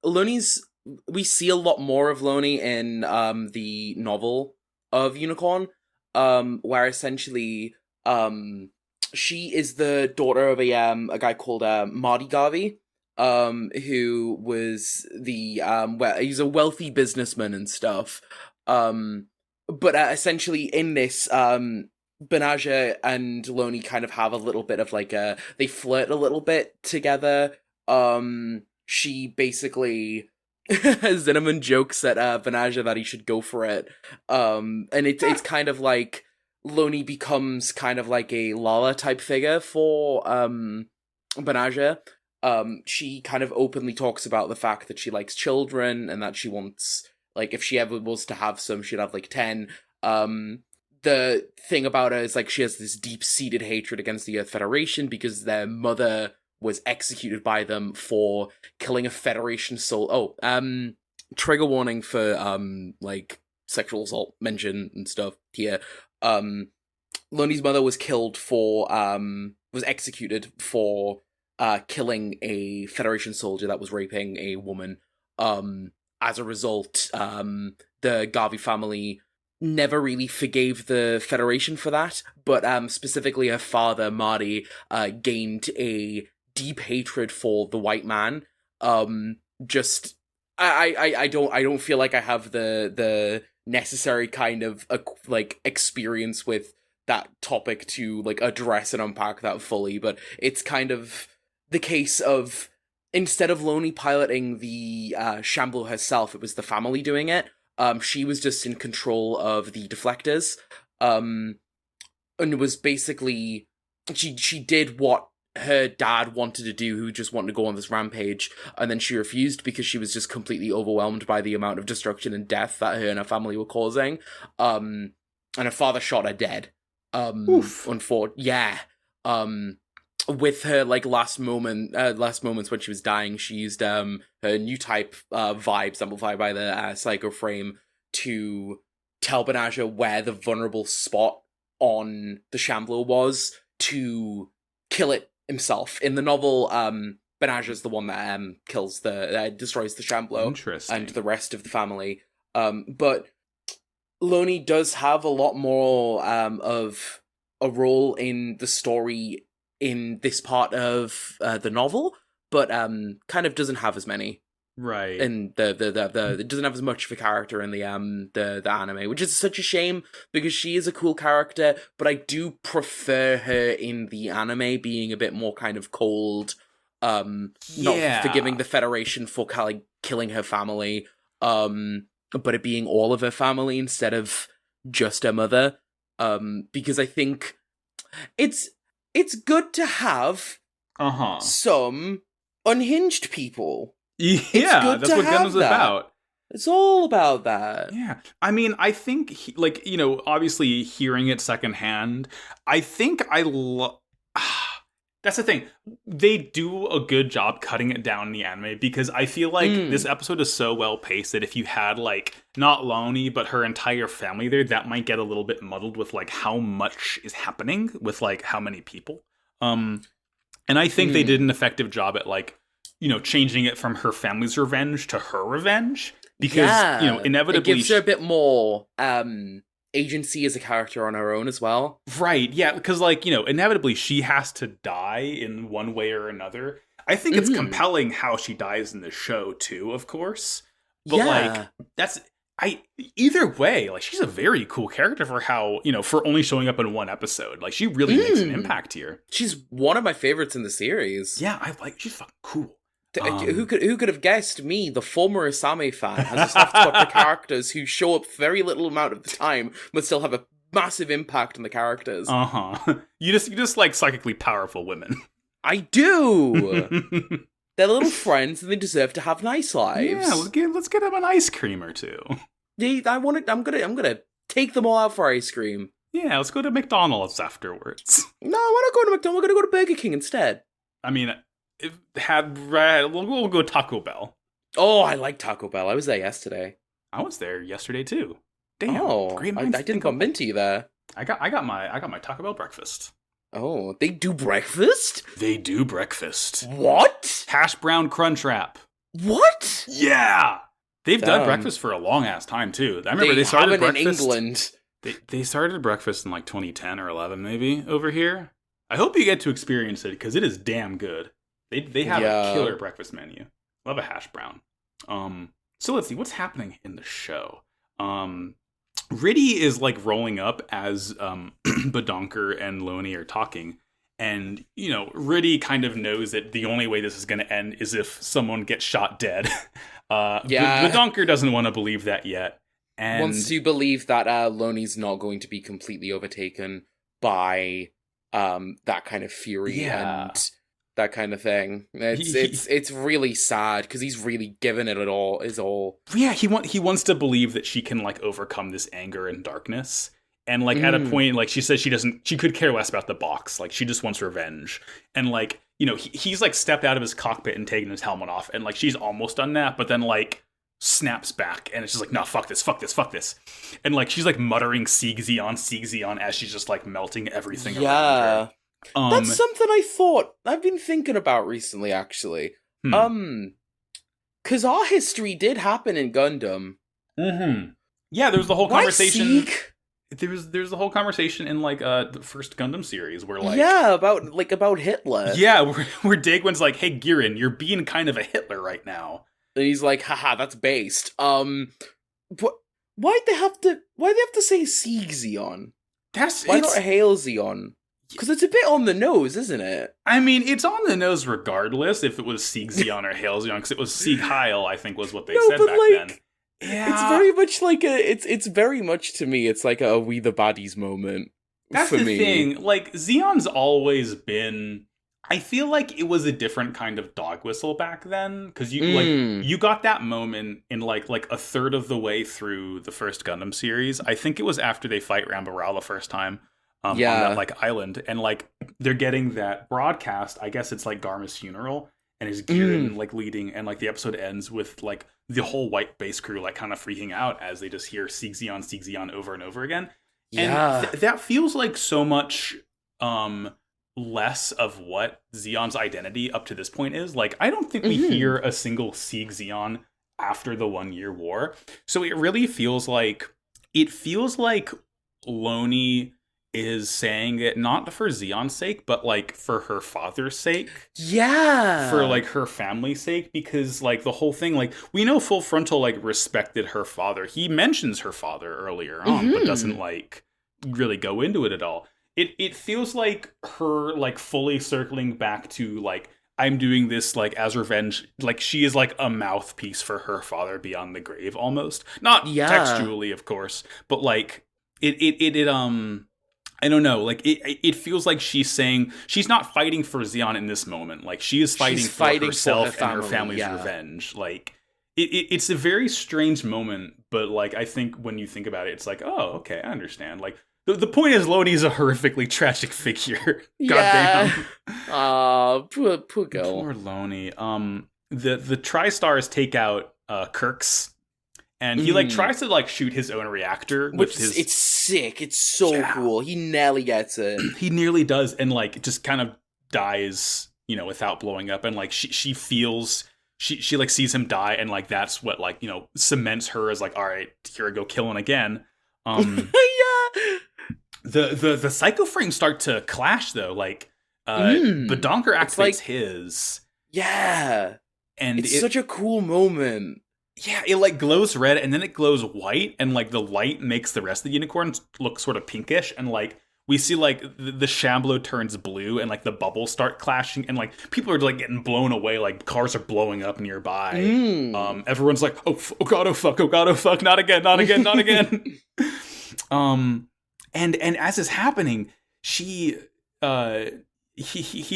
[SPEAKER 1] Loney's, we see a lot more of Loney in the novel of Unicorn, where essentially she is the daughter of a guy called Marty Garvey, who was he's a wealthy businessman and stuff. But essentially in this, Benaja and Loney kind of have a little bit of like they flirt a little bit together. She basically Zinnerman jokes at Benaja that he should go for it. And it's kind of like Loney becomes kind of like a Lala type figure for Benaja. She kind of openly talks about the fact that she likes children and that she wants, like, if she ever was to have some, she'd have like 10. The thing about her is like she has this deep-seated hatred against the Earth Federation because their mother was executed by them for killing a Federation soul. Trigger warning for like sexual assault mention and stuff here. Loney's mother was killed for was executed for killing a Federation soldier that was raping a woman. As a result, the Garvey family never really forgave the Federation for that, but specifically her father, Marty, gained a deep hatred for the white man. I don't feel like I have the necessary kind of like experience with that topic to like address and unpack that fully, but it's kind of the case of, instead of Loney piloting the Shambler herself, it was the family doing it. She was just in control of the deflectors, and it was basically she did what her dad wanted to do, who just wanted to go on this rampage, and then she refused because she was just completely overwhelmed by the amount of destruction and death that her and her family were causing. And her father shot her dead. Yeah. With her like last moments when she was dying, she used her new type vibes amplified by the psycho frame to tell Benaja where the vulnerable spot on the Shambler was to kill it himself. In the novel, Benaja's the one that destroys the Shambler and the rest of the family. But Loney does have a lot more of a role in the story in this part of the novel, but kind of doesn't have as many.
[SPEAKER 2] Right.
[SPEAKER 1] And it doesn't have as much of a character in the anime, which is such a shame because she is a cool character, but I do prefer her in the anime being a bit more kind of cold, not forgiving the Federation for killing her family, but it being all of her family instead of just her mother. Because I think it's good to have some unhinged people.
[SPEAKER 2] Yeah, that's what Gundam's about.
[SPEAKER 1] It's all about that.
[SPEAKER 2] Yeah. I mean, I think, obviously hearing it secondhand, I think that's the thing. They do a good job cutting it down in the anime because I feel like this episode is so well paced that if you had, not Loney, but her entire family there, that might get a little bit muddled with, how much is happening with, how many people. And I think they did an effective job at, changing it from her family's revenge to her revenge. Because, inevitably...
[SPEAKER 1] It gives her a bit more agency as a character on her own as well.
[SPEAKER 2] Right, yeah, because, inevitably she has to die in one way or another. I think it's compelling how she dies in the show, too, of course. But, either way, she's a very cool character for how, for only showing up in one episode. She really makes an impact here.
[SPEAKER 1] She's one of my favorites in the series.
[SPEAKER 2] Yeah, she's fucking cool.
[SPEAKER 1] Who could have guessed me, the former Asami fan, has a soft spot for characters who show up very little amount of the time, but still have a massive impact on the characters.
[SPEAKER 2] You just like psychically powerful women.
[SPEAKER 1] I do. They're little friends, and they deserve to have nice lives.
[SPEAKER 2] Yeah, let's get them an ice cream or two.
[SPEAKER 1] I'm gonna take them all out for ice cream.
[SPEAKER 2] Yeah, let's go to McDonald's afterwards.
[SPEAKER 1] No, we're not going to McDonald's. We're gonna go to Burger King instead.
[SPEAKER 2] I mean. We'll go Taco Bell.
[SPEAKER 1] Oh, I like Taco Bell. I was there yesterday.
[SPEAKER 2] I was there yesterday too. Damn,
[SPEAKER 1] great minds. I didn't bump into you there.
[SPEAKER 2] I got my Taco Bell breakfast.
[SPEAKER 1] Oh, they do breakfast?
[SPEAKER 2] They do breakfast.
[SPEAKER 1] What?
[SPEAKER 2] Hash brown crunch wrap.
[SPEAKER 1] What?
[SPEAKER 2] Yeah, they've done breakfast for a long ass time too. I remember they started breakfast
[SPEAKER 1] in England.
[SPEAKER 2] They started breakfast in 2010 or 11 maybe over here. I hope you get to experience it because it is damn good. They have a killer breakfast menu. Love a hash brown. So let's see what's happening in the show. Riddy is rolling up as Badonker and Loney are talking, and Riddy kind of knows that the only way this is going to end is if someone gets shot dead. Badonker doesn't want to believe that yet, and
[SPEAKER 1] wants to believe that Loney's not going to be completely overtaken by that kind of fury and that kind of thing. It's really sad because he's really given it all.
[SPEAKER 2] Yeah, he wants to believe that she can overcome this anger and darkness. And at a point, she says she could care less about the box. She just wants revenge. And he's stepped out of his cockpit and taken his helmet off. And she's almost done that, but then snaps back and it's just no, fuck this. And she's muttering Sieg Zeon as she's just melting everything around her.
[SPEAKER 1] That's something I've been thinking about recently, actually. Because our history did happen in Gundam.
[SPEAKER 2] Yeah, there was the whole conversation.
[SPEAKER 1] Sieg?
[SPEAKER 2] There's the whole conversation in the first Gundam series where
[SPEAKER 1] about Hitler.
[SPEAKER 2] Yeah, where Daegwon's hey Girin, you're being kind of a Hitler right now.
[SPEAKER 1] And he's haha, that's based. Why'd they have to say Sieg Zeon? Why not Hail Zeon? Because it's a bit on the nose, isn't it?
[SPEAKER 2] I mean, it's on the nose regardless if it was Sieg Zeon or Hail Zeon, because it was Sieg Heil, I think was what they said back then. Yeah.
[SPEAKER 1] It's very much it's very much to me, it's a we the baddies moment.
[SPEAKER 2] That's
[SPEAKER 1] for
[SPEAKER 2] the
[SPEAKER 1] me.
[SPEAKER 2] thing. Zeon's always been I feel like it was a different kind of dog whistle back then, because
[SPEAKER 1] Mm.
[SPEAKER 2] you got that moment in like a third of the way through the first Gundam series. I think it was after they fight Rambaral the first time, on that
[SPEAKER 1] Yeah.
[SPEAKER 2] like island, and like they're getting that broadcast. I guess it's like Garma's funeral, and is Giran
[SPEAKER 1] Mm.
[SPEAKER 2] like leading, and like the episode ends with like the whole white base crew like kind of freaking out as they just hear Sieg Zeon over and over again, and
[SPEAKER 1] Yeah.
[SPEAKER 2] that feels like so much. Less of what Zeon's identity up to this point is. Like, I don't think we hear a single Sieg Zeon after the 1-year war. So it really feels like Loney is saying it not for Zeon's sake, but like for her father's sake.
[SPEAKER 1] Yeah.
[SPEAKER 2] For like her family's sake, because like the whole thing, like we know Full Frontal like respected her father. He mentions her father earlier on, but doesn't like really go into it at all. It feels like her like fully circling back to like, I'm doing this like as revenge. Like she is like a mouthpiece for her father beyond the grave, almost. Not textually, of course, but like it I don't know. Like it feels like she's saying she's not fighting for Zeon in this moment. Like she is fighting for herself and her family's revenge. Like it's a very strange moment, but like I think when you think about it, it's like, oh, okay, I understand. Like the point is, Loney's a horrifically tragic figure.
[SPEAKER 1] Yeah.
[SPEAKER 2] Goddamn.
[SPEAKER 1] Poor girl.
[SPEAKER 2] Poor Loney. The TriStars take out Kirk's, and he like tries to like shoot his own reactor with his.
[SPEAKER 1] It's sick. It's so cool. He nearly gets it.
[SPEAKER 2] He nearly does, and like just kind of dies, you know, without blowing up. And like she feels. She like sees him die, and like that's what like, you know, cements her as like, all right, here I go killing again.
[SPEAKER 1] Yeah.
[SPEAKER 2] The psycho frames start to clash though. Like Badonker activates like, his.
[SPEAKER 1] Yeah.
[SPEAKER 2] And
[SPEAKER 1] it's such a cool moment.
[SPEAKER 2] Yeah, it like glows red and then it glows white, and like the light makes the rest of the unicorns look sort of pinkish, and like we see like the Shamblo turns blue, and like the bubbles start clashing, and like people are like getting blown away, like cars are blowing up nearby. Everyone's like, oh god, oh fuck, not again. And as is happening, he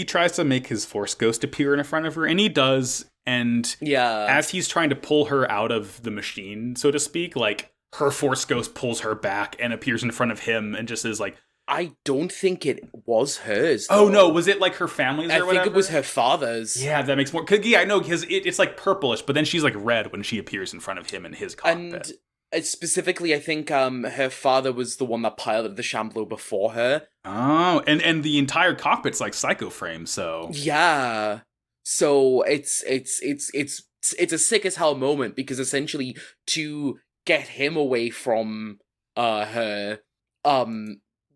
[SPEAKER 2] tries to make his Force Ghost appear in front of her, and he does. And as he's trying to pull her out of the machine, so to speak, like her Force Ghost pulls her back and appears in front of him, and just is like,
[SPEAKER 1] I don't think it was hers. Though.
[SPEAKER 2] Oh no, was it like her family's or whatever?
[SPEAKER 1] I think it was her father's.
[SPEAKER 2] Yeah, that makes more. Yeah, I know, because it's like purplish, but then she's like red when she appears in front of him in his cockpit.
[SPEAKER 1] And specifically, I think her father was the one that piloted the Shamblo before her.
[SPEAKER 2] Oh, and the entire cockpit's like psycho frame, so
[SPEAKER 1] yeah. So it's a sick as hell moment, because essentially to get him away from her,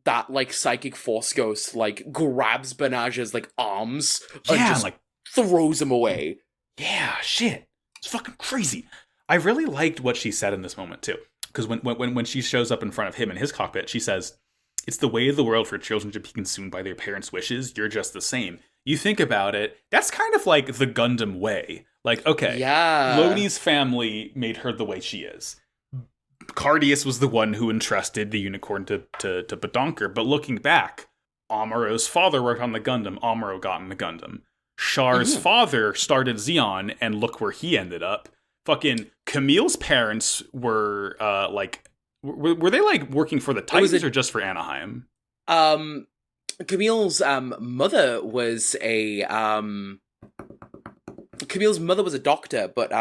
[SPEAKER 1] that like psychic Force Ghost like grabs Banaja's like arms and just like throws him away.
[SPEAKER 2] Yeah, shit, it's fucking crazy. I really liked what she said in this moment too, because when she shows up in front of him in his cockpit, she says, "It's the way of the world for children to be consumed by their parents' wishes. You're just the same." You think about it, that's kind of like the Gundam way. Like, okay, Loney's family made her the way she is. Cardius was the one who entrusted the unicorn to Badonker, but looking back, Amuro's father worked on the Gundam, Amuro got in the Gundam. Char's father started Zeon, and look where he ended up. Fucking Camille's parents were, were they, like, working for the Titans or just for Anaheim?
[SPEAKER 1] Camille's mother was a doctor, but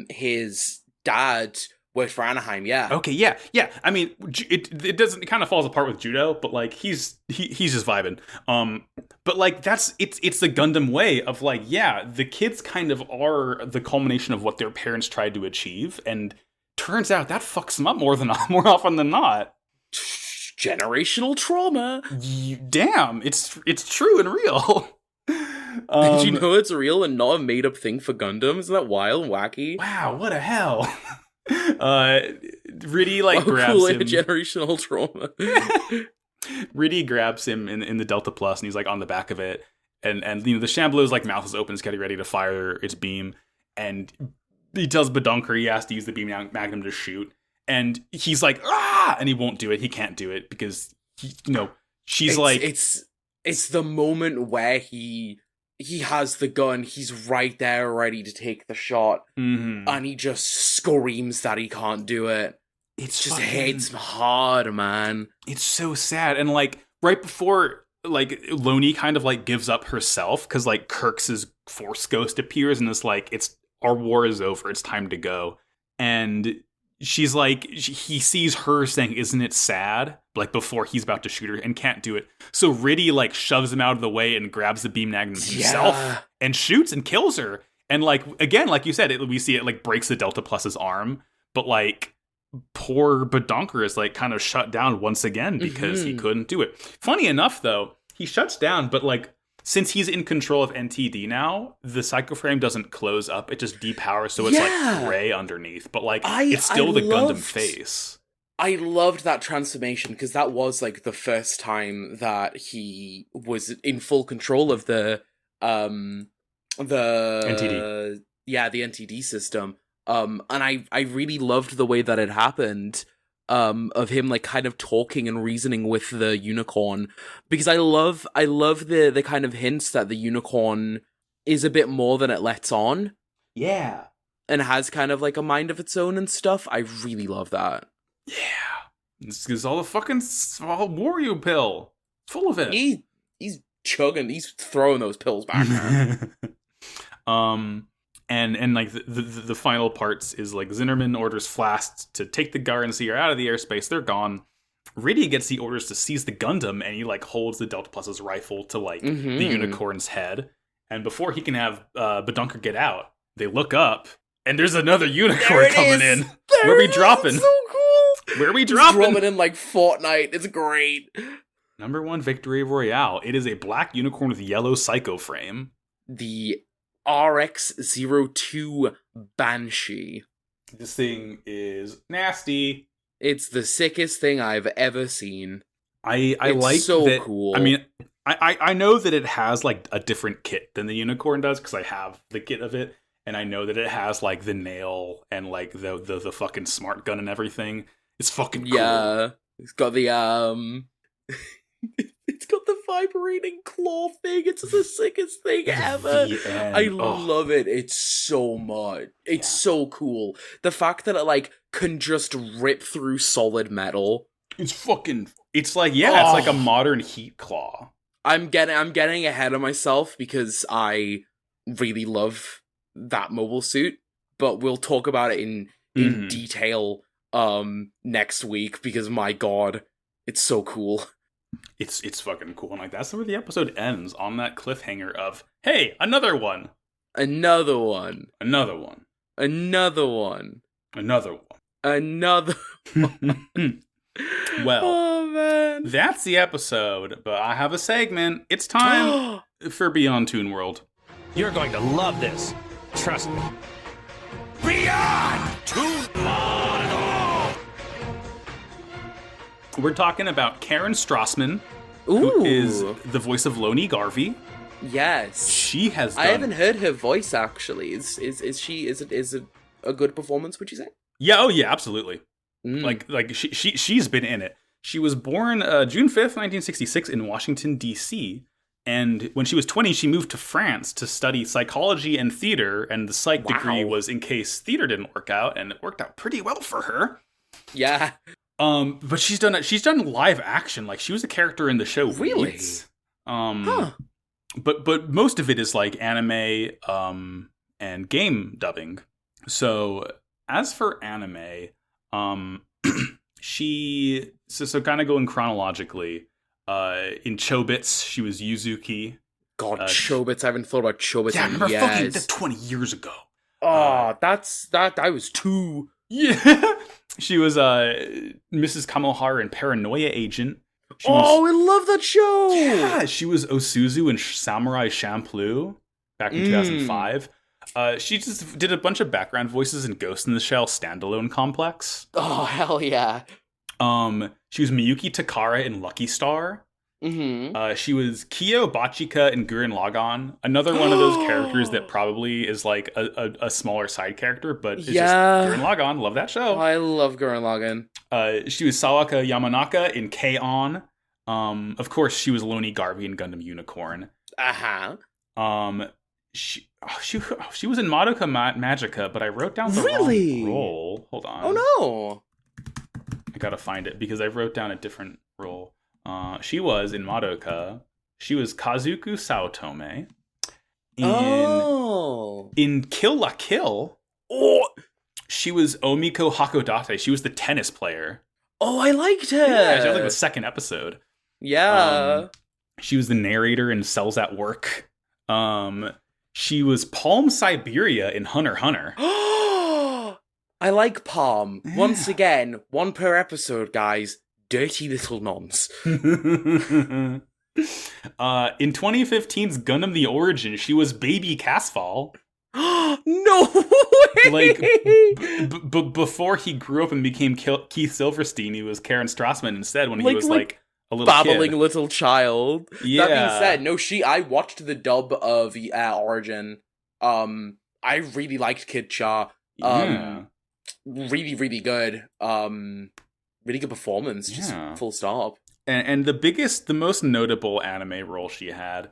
[SPEAKER 1] his dad worked for Anaheim. Yeah.
[SPEAKER 2] Okay. Yeah. I mean, it doesn't. It kind of falls apart with judo, but like he's just vibing. But like it's the Gundam way of like, yeah, the kids kind of are the culmination of what their parents tried to achieve, and turns out that fucks them up more often than not.
[SPEAKER 1] Generational trauma.
[SPEAKER 2] Damn, it's true and real.
[SPEAKER 1] Did you know it's real and not a made up thing for Gundam? Isn't that wild and wacky?
[SPEAKER 2] Wow, what a hell. Riddy like grabs him.
[SPEAKER 1] Generational trauma.
[SPEAKER 2] Riddy grabs him in the Delta Plus, and he's like on the back of it, and you know the Shamblo's like mouth is open, it's getting ready to fire its beam, and he tells Badonker he has to use the beam magnum to shoot. And he's like, ah! And he won't do it. He can't do it because, she's like...
[SPEAKER 1] It's the moment where he he has the gun, he's right there ready to take the shot, and he just screams that he can't do it. It just hits hard, man.
[SPEAKER 2] It's so sad. And, like, right before, like, Loney kind of, like, gives up herself, because, like, Kirk's Force Ghost appears and is like, our war is over, it's time to go. And she's like, he sees her saying, isn't it sad? Like, before he's about to shoot her, and can't do it. So Riddy, like, shoves him out of the way and grabs the beam magnum himself and shoots and kills her. And, like, again, like you said, we see it, like, breaks the Delta Plus's arm. But, like, poor Badonker is, like, kind of shut down once again because he couldn't do it. Funny enough, though, he shuts down, but, like, since he's in control of NTD now, the psychoframe doesn't close up. It just depowers, so it's like gray underneath. But like, it's still the Gundam face.
[SPEAKER 1] I loved that transformation because that was like the first time that he was in full control of the
[SPEAKER 2] NTD.
[SPEAKER 1] Yeah, the NTD system. And I really loved the way that it happened. Of him like kind of talking and reasoning with the unicorn, because I love the kind of hints that the unicorn is a bit more than it lets on.
[SPEAKER 2] Yeah.
[SPEAKER 1] And has kind of like a mind of its own and stuff. I really love that.
[SPEAKER 2] Yeah. It's all the fucking Wario pill. It's full of it.
[SPEAKER 1] He's chugging, he's throwing those pills back, man.
[SPEAKER 2] And like the final parts is like Zinnerman orders Flask to take the Garanseer out of the airspace. They're gone. Riddy gets the orders to seize the Gundam, and he like holds the Delta Plus's rifle to like the unicorn's head. And before he can have Badonker get out, they look up, and there's another unicorn coming in. Where are we dropping?
[SPEAKER 1] So cool.
[SPEAKER 2] Where are we dropping?
[SPEAKER 1] Dropping in like Fortnite. It's great.
[SPEAKER 2] Number 1 Victory Royale. It is a black unicorn with yellow psycho frame.
[SPEAKER 1] The RX-02 Banshee.
[SPEAKER 2] This thing is nasty.
[SPEAKER 1] It's the sickest thing I've ever seen.
[SPEAKER 2] I like
[SPEAKER 1] so
[SPEAKER 2] that,
[SPEAKER 1] cool.
[SPEAKER 2] I mean, I know that it has like a different kit than the unicorn does because I have the kit of it, and I know that it has like the nail and like the fucking smart gun and everything. It's fucking cool.
[SPEAKER 1] Yeah, it's got the it's got the vibrating claw thing. It's the sickest thing ever. I love it. It's so much. It's so cool. The fact that it like can just rip through solid metal.
[SPEAKER 2] It's like it's like a modern heat claw.
[SPEAKER 1] I'm getting ahead of myself because I really love that mobile suit, but we'll talk about it in detail next week because my god, it's so cool.
[SPEAKER 2] It's fucking cool, and like that's where the episode ends, on that cliffhanger of, hey, another one.
[SPEAKER 1] Another one.
[SPEAKER 2] Another one.
[SPEAKER 1] Another one.
[SPEAKER 2] Another one.
[SPEAKER 1] Another one.
[SPEAKER 2] Well,
[SPEAKER 1] oh, man.
[SPEAKER 2] That's the episode, but I have a segment. It's time for Beyond Toon World.
[SPEAKER 3] You're going to love this. Trust me. Beyond Toon World!
[SPEAKER 2] We're talking about Karen Strassman, who is the voice of Loney Garvey.
[SPEAKER 1] Yes.
[SPEAKER 2] She has done...
[SPEAKER 1] I haven't heard her voice, actually. Is it a good performance, would you say?
[SPEAKER 2] Yeah, oh yeah, absolutely. Like she's been in it. She was born June 5th, 1966 in Washington, D.C., and when she was 20, she moved to France to study psychology and theater, and the psych degree was in case theater didn't work out, and it worked out pretty well for her.
[SPEAKER 1] Yeah.
[SPEAKER 2] But she's done live action. Like, she was a character in the show
[SPEAKER 1] Really?
[SPEAKER 2] Weeds. But most of it is like anime and game dubbing. So as for anime, she so kind of going chronologically, in Chobits she was Yuzuki.
[SPEAKER 1] God, Chobits, I haven't thought about Chobits
[SPEAKER 2] in
[SPEAKER 1] years.
[SPEAKER 2] Fucking 20 years ago.
[SPEAKER 1] I was 2.
[SPEAKER 2] Yeah. She was Mrs. Kamohara in Paranoia Agent.
[SPEAKER 1] I love that show!
[SPEAKER 2] Yeah, she was Osuzu in Samurai Champloo back in 2005. She just did a bunch of background voices in Ghost in the Shell standalone complex.
[SPEAKER 1] Oh, hell yeah.
[SPEAKER 2] She was Miyuki Takara in Lucky Star. She was Kyo Bachika in Gurren Lagann. Another one of those characters that probably is like a smaller side character, but it's just Gurren Lagann. Love that show.
[SPEAKER 1] I love Gurren Lagann.
[SPEAKER 2] She was Sawaka Yamanaka in K-On! Of course, she was Loney Garvey in Gundam Unicorn. She was in Madoka Magica, but I wrote down the wrong role. Hold on.
[SPEAKER 1] Oh no.
[SPEAKER 2] I gotta find it because I wrote down a different role. She was in Madoka. She was Kazuku Saotome. In Kill La Kill.
[SPEAKER 1] Oh,
[SPEAKER 2] she was Omiko Hakodate. She was the tennis player.
[SPEAKER 1] Oh, I liked her.
[SPEAKER 2] Yeah, she was like the second episode.
[SPEAKER 1] Yeah.
[SPEAKER 2] She was the narrator in Cells at Work. She was Palm Siberia in Hunter x Hunter.
[SPEAKER 1] I like Palm. Yeah. Once again, one per episode, guys. Dirty little nonce.
[SPEAKER 2] In 2015's Gundam The Origin, she was Baby Casfall.
[SPEAKER 1] No way!
[SPEAKER 2] Like, before he grew up and became Keith Silverstein, he was Karen Strassman instead when he was like a little
[SPEAKER 1] babbling
[SPEAKER 2] kid.
[SPEAKER 1] Little child.
[SPEAKER 2] Yeah.
[SPEAKER 1] That being said, I watched the dub of Origin. I really liked Kid Cha. Really, really good. Really good performance. Just full stop.
[SPEAKER 2] And the most notable anime role she had,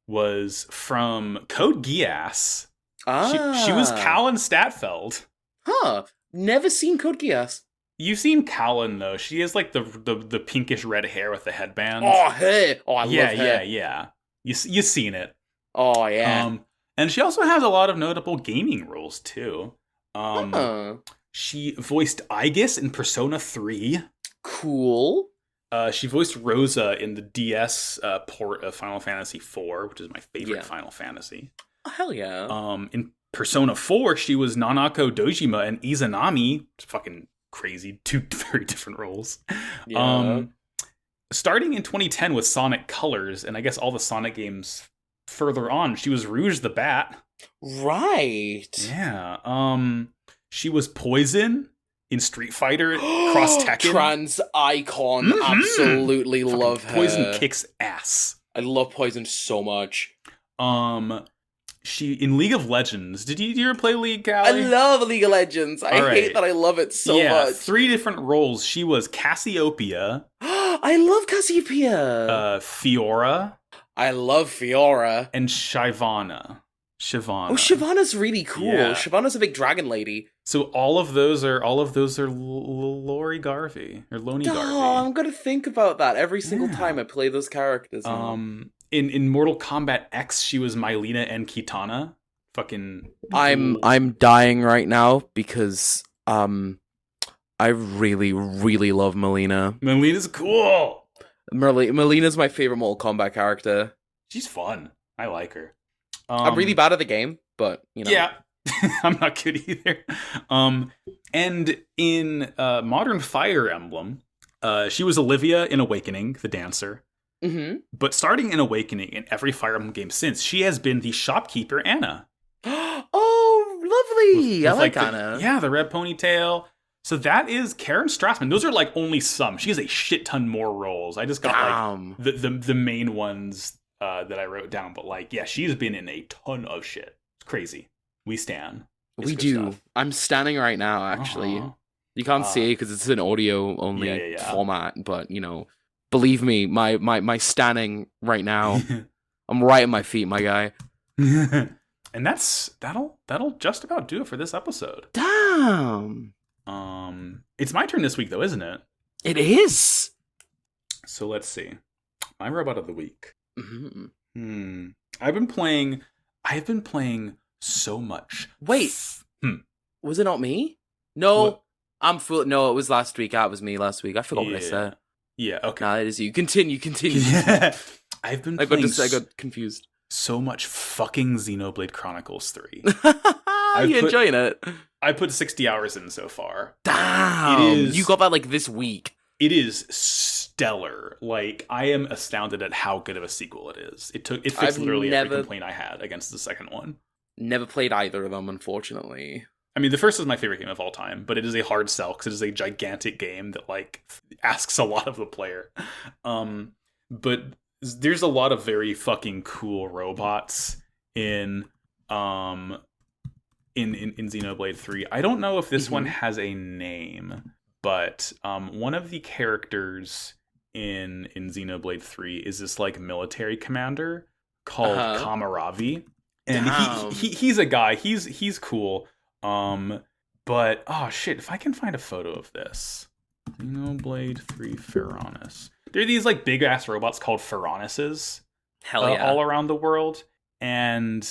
[SPEAKER 2] was from Code Geass. She was Callan Statfeld.
[SPEAKER 1] Huh. Never seen Code Geass.
[SPEAKER 2] You've seen Callan, though. She has, like, the pinkish red hair with the headband.
[SPEAKER 1] Oh, her! Oh, I love her.
[SPEAKER 2] Yeah. You've seen it.
[SPEAKER 1] Oh, yeah.
[SPEAKER 2] And she also has a lot of notable gaming roles, too. She voiced Aegis in Persona 3.
[SPEAKER 1] Cool.
[SPEAKER 2] She voiced Rosa in the DS port of Final Fantasy IV, which is my favorite Final Fantasy.
[SPEAKER 1] Oh, hell yeah.
[SPEAKER 2] In Persona 4, she was Nanako Dojima and Izanami. It's fucking crazy. Two very different roles.
[SPEAKER 1] Yeah.
[SPEAKER 2] Starting in 2010 with Sonic Colors, and I guess all the Sonic games further on, she was Rouge the Bat.
[SPEAKER 1] Right.
[SPEAKER 2] Yeah. She was Poison in Street Fighter Cross Tekken.
[SPEAKER 1] Trans icon. Mm-hmm. Absolutely fucking love her.
[SPEAKER 2] Poison kicks ass.
[SPEAKER 1] I love Poison so much.
[SPEAKER 2] She in League of Legends. Did you ever play League, Callie?
[SPEAKER 1] I love League of Legends. I hate that I love it so much.
[SPEAKER 2] 3 different roles. She was Cassiopeia.
[SPEAKER 1] I love Cassiopeia.
[SPEAKER 2] Fiora.
[SPEAKER 1] I love Fiora.
[SPEAKER 2] And Shyvana.
[SPEAKER 1] Oh, Shyvana's really cool. Yeah. Shyvana's a big dragon lady.
[SPEAKER 2] So all of those are Lori Garvey or Loni Garvey.
[SPEAKER 1] Oh, I'm gonna think about that every single time I play those characters.
[SPEAKER 2] In Mortal Kombat X, she was Mylena and Kitana. Fucking.
[SPEAKER 1] I'm dying right now because I really really love Mylena.
[SPEAKER 2] Melena's cool.
[SPEAKER 1] Melena's my favorite Mortal Kombat character.
[SPEAKER 2] She's fun. I like her.
[SPEAKER 1] I'm really bad at the game, but you know.
[SPEAKER 2] Yeah, I'm not good either. And in Modern Fire Emblem, she was Olivia in Awakening, the dancer.
[SPEAKER 1] Mm-hmm.
[SPEAKER 2] But starting in Awakening in every Fire Emblem game since, she has been the shopkeeper Anna.
[SPEAKER 1] Oh, lovely! I like Anna.
[SPEAKER 2] The red ponytail. So that is Karen Strassman. Those are like only some. She has a shit ton more roles. I just got like the main ones that I wrote down. But like, yeah, she's been in a ton of shit. It's crazy. We stan.
[SPEAKER 1] We do. Stuff. I'm standing right now, actually. You can't see it because it's an audio only format. But you know, believe me, my standing right now. I'm right on my feet, my guy.
[SPEAKER 2] And that'll just about do it for this episode.
[SPEAKER 1] Damn.
[SPEAKER 2] It's my turn this week, though, isn't it?
[SPEAKER 1] It is.
[SPEAKER 2] So let's see. My robot of the week.
[SPEAKER 1] Mm-hmm.
[SPEAKER 2] I've been playing so much.
[SPEAKER 1] Wait. Was it not me? No. What? I'm full. No, it was last week. It was me last week. I forgot what I said.
[SPEAKER 2] Yeah. Okay.
[SPEAKER 1] Nah, it is you. Continue.
[SPEAKER 2] Yeah. I
[SPEAKER 1] got confused.
[SPEAKER 2] So much fucking Xenoblade Chronicles 3.
[SPEAKER 1] You enjoying it?
[SPEAKER 2] I put 60 hours in so far.
[SPEAKER 1] Damn! You got that like this week.
[SPEAKER 2] It is stellar. Like, I am astounded at how good of a sequel it is. It fixed literally every complaint I had against the second one.
[SPEAKER 1] Never played either of them, unfortunately.
[SPEAKER 2] I mean, the first is my favorite game of all time, but it is a hard sell because it is a gigantic game that like asks a lot of the player. But there's a lot of very fucking cool robots in Xenoblade 3. I don't know if this one has a name, but one of the characters in Xenoblade 3 is this like military commander called Kamaravi, and he's a guy. He's cool. But oh shit, if I can find a photo of this, Xenoblade 3 Pharaonis. There are these like big ass robots called Pharaonises.
[SPEAKER 1] Hell yeah.
[SPEAKER 2] All around the world, and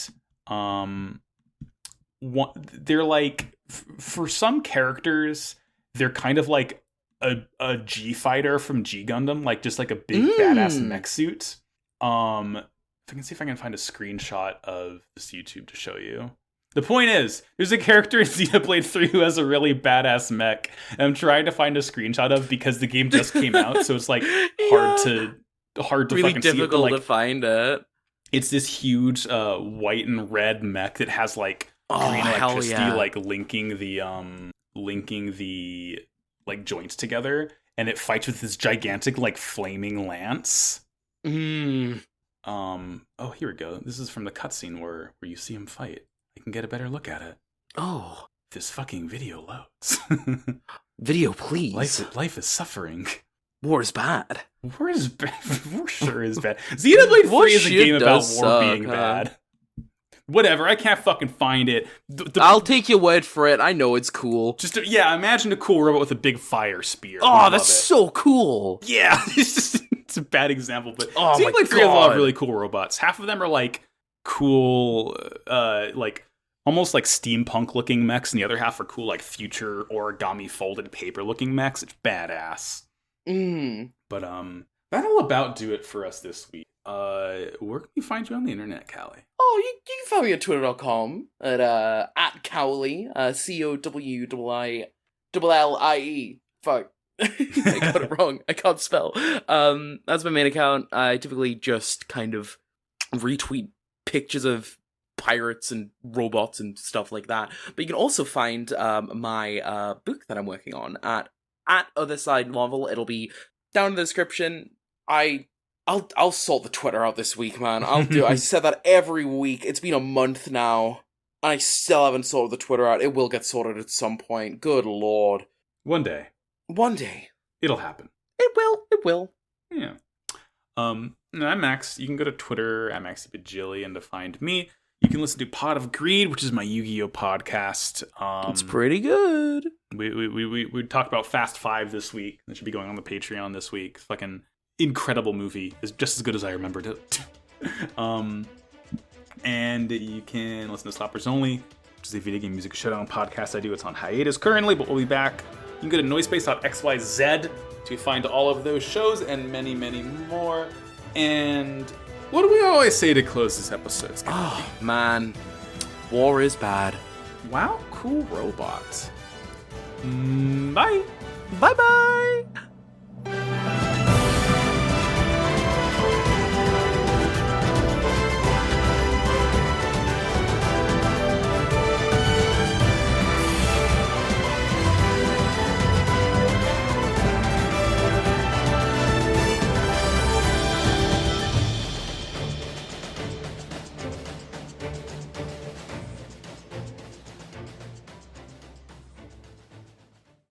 [SPEAKER 2] they're like for some characters, they're kind of like a G fighter from G Gundam, like just like a big badass mech suit. If I can see if I can find a screenshot of this YouTube to show you. The point is, there's a character in Xenoblade 3 who has a really badass mech, and I'm trying to find a screenshot of because the game just came out, so it's like hard to
[SPEAKER 1] really
[SPEAKER 2] fucking see it.
[SPEAKER 1] Difficult
[SPEAKER 2] like,
[SPEAKER 1] to find it.
[SPEAKER 2] It's this huge white and red mech that has like green electricity, like linking the like joints together, and it fights with this gigantic like flaming lance. Oh, here we go. This is from the cutscene where you see him fight. I can get a better look at it.
[SPEAKER 1] Oh,
[SPEAKER 2] this fucking video loads.
[SPEAKER 1] Video, please.
[SPEAKER 2] Life is suffering.
[SPEAKER 1] War is bad.
[SPEAKER 2] War is bad. War sure is bad. Xenoblade 3 is a game about war being bad. Whatever, I can't fucking find it.
[SPEAKER 1] I'll take your word for it. I know it's cool.
[SPEAKER 2] Imagine a cool robot with a big fire spear.
[SPEAKER 1] Oh, that's so cool.
[SPEAKER 2] Yeah, it's a bad example, but
[SPEAKER 1] Xenoblade
[SPEAKER 2] 3 has a lot of really cool robots. Half of them are like cool, like almost like steampunk looking mechs, and the other half are cool, like future origami folded paper looking mechs. It's badass. But that'll about do it for us this week. Where can we find you on the internet, Callie?
[SPEAKER 1] Oh, you can find me at twitter.com at Cowley, COWIILLIE. Fuck. I got it wrong. I can't spell. That's my main account. I typically just kind of retweet pictures of pirates and robots and stuff like that. But you can also find my book that I'm working on at Other Side Novel. It'll be down in the description. I'll sort the Twitter out this week, man. I said that every week. It's been a month now, and I still haven't sorted the Twitter out. It will get sorted at some point. Good lord.
[SPEAKER 2] One day.
[SPEAKER 1] It'll
[SPEAKER 2] happen.
[SPEAKER 1] It will.
[SPEAKER 2] Yeah. I'm Max. You can go to Twitter at MaxyBajillion to find me. You can listen to Pot of Greed, which is my Yu-Gi-Oh podcast.
[SPEAKER 1] It's pretty good.
[SPEAKER 2] We talked about Fast 5 this week. That should be going on the Patreon this week. Fucking incredible movie. It's just as good as I remembered it. And you can listen to Slappers Only, which is a video game music showdown podcast I do. It's on hiatus currently, but we'll be back. You can go to noisepace.xyz to find all of those shows and many, many more. And what do we always say to close this episode?
[SPEAKER 1] Oh, man. War is bad.
[SPEAKER 2] Wow, cool robot. Bye.
[SPEAKER 1] Bye-bye.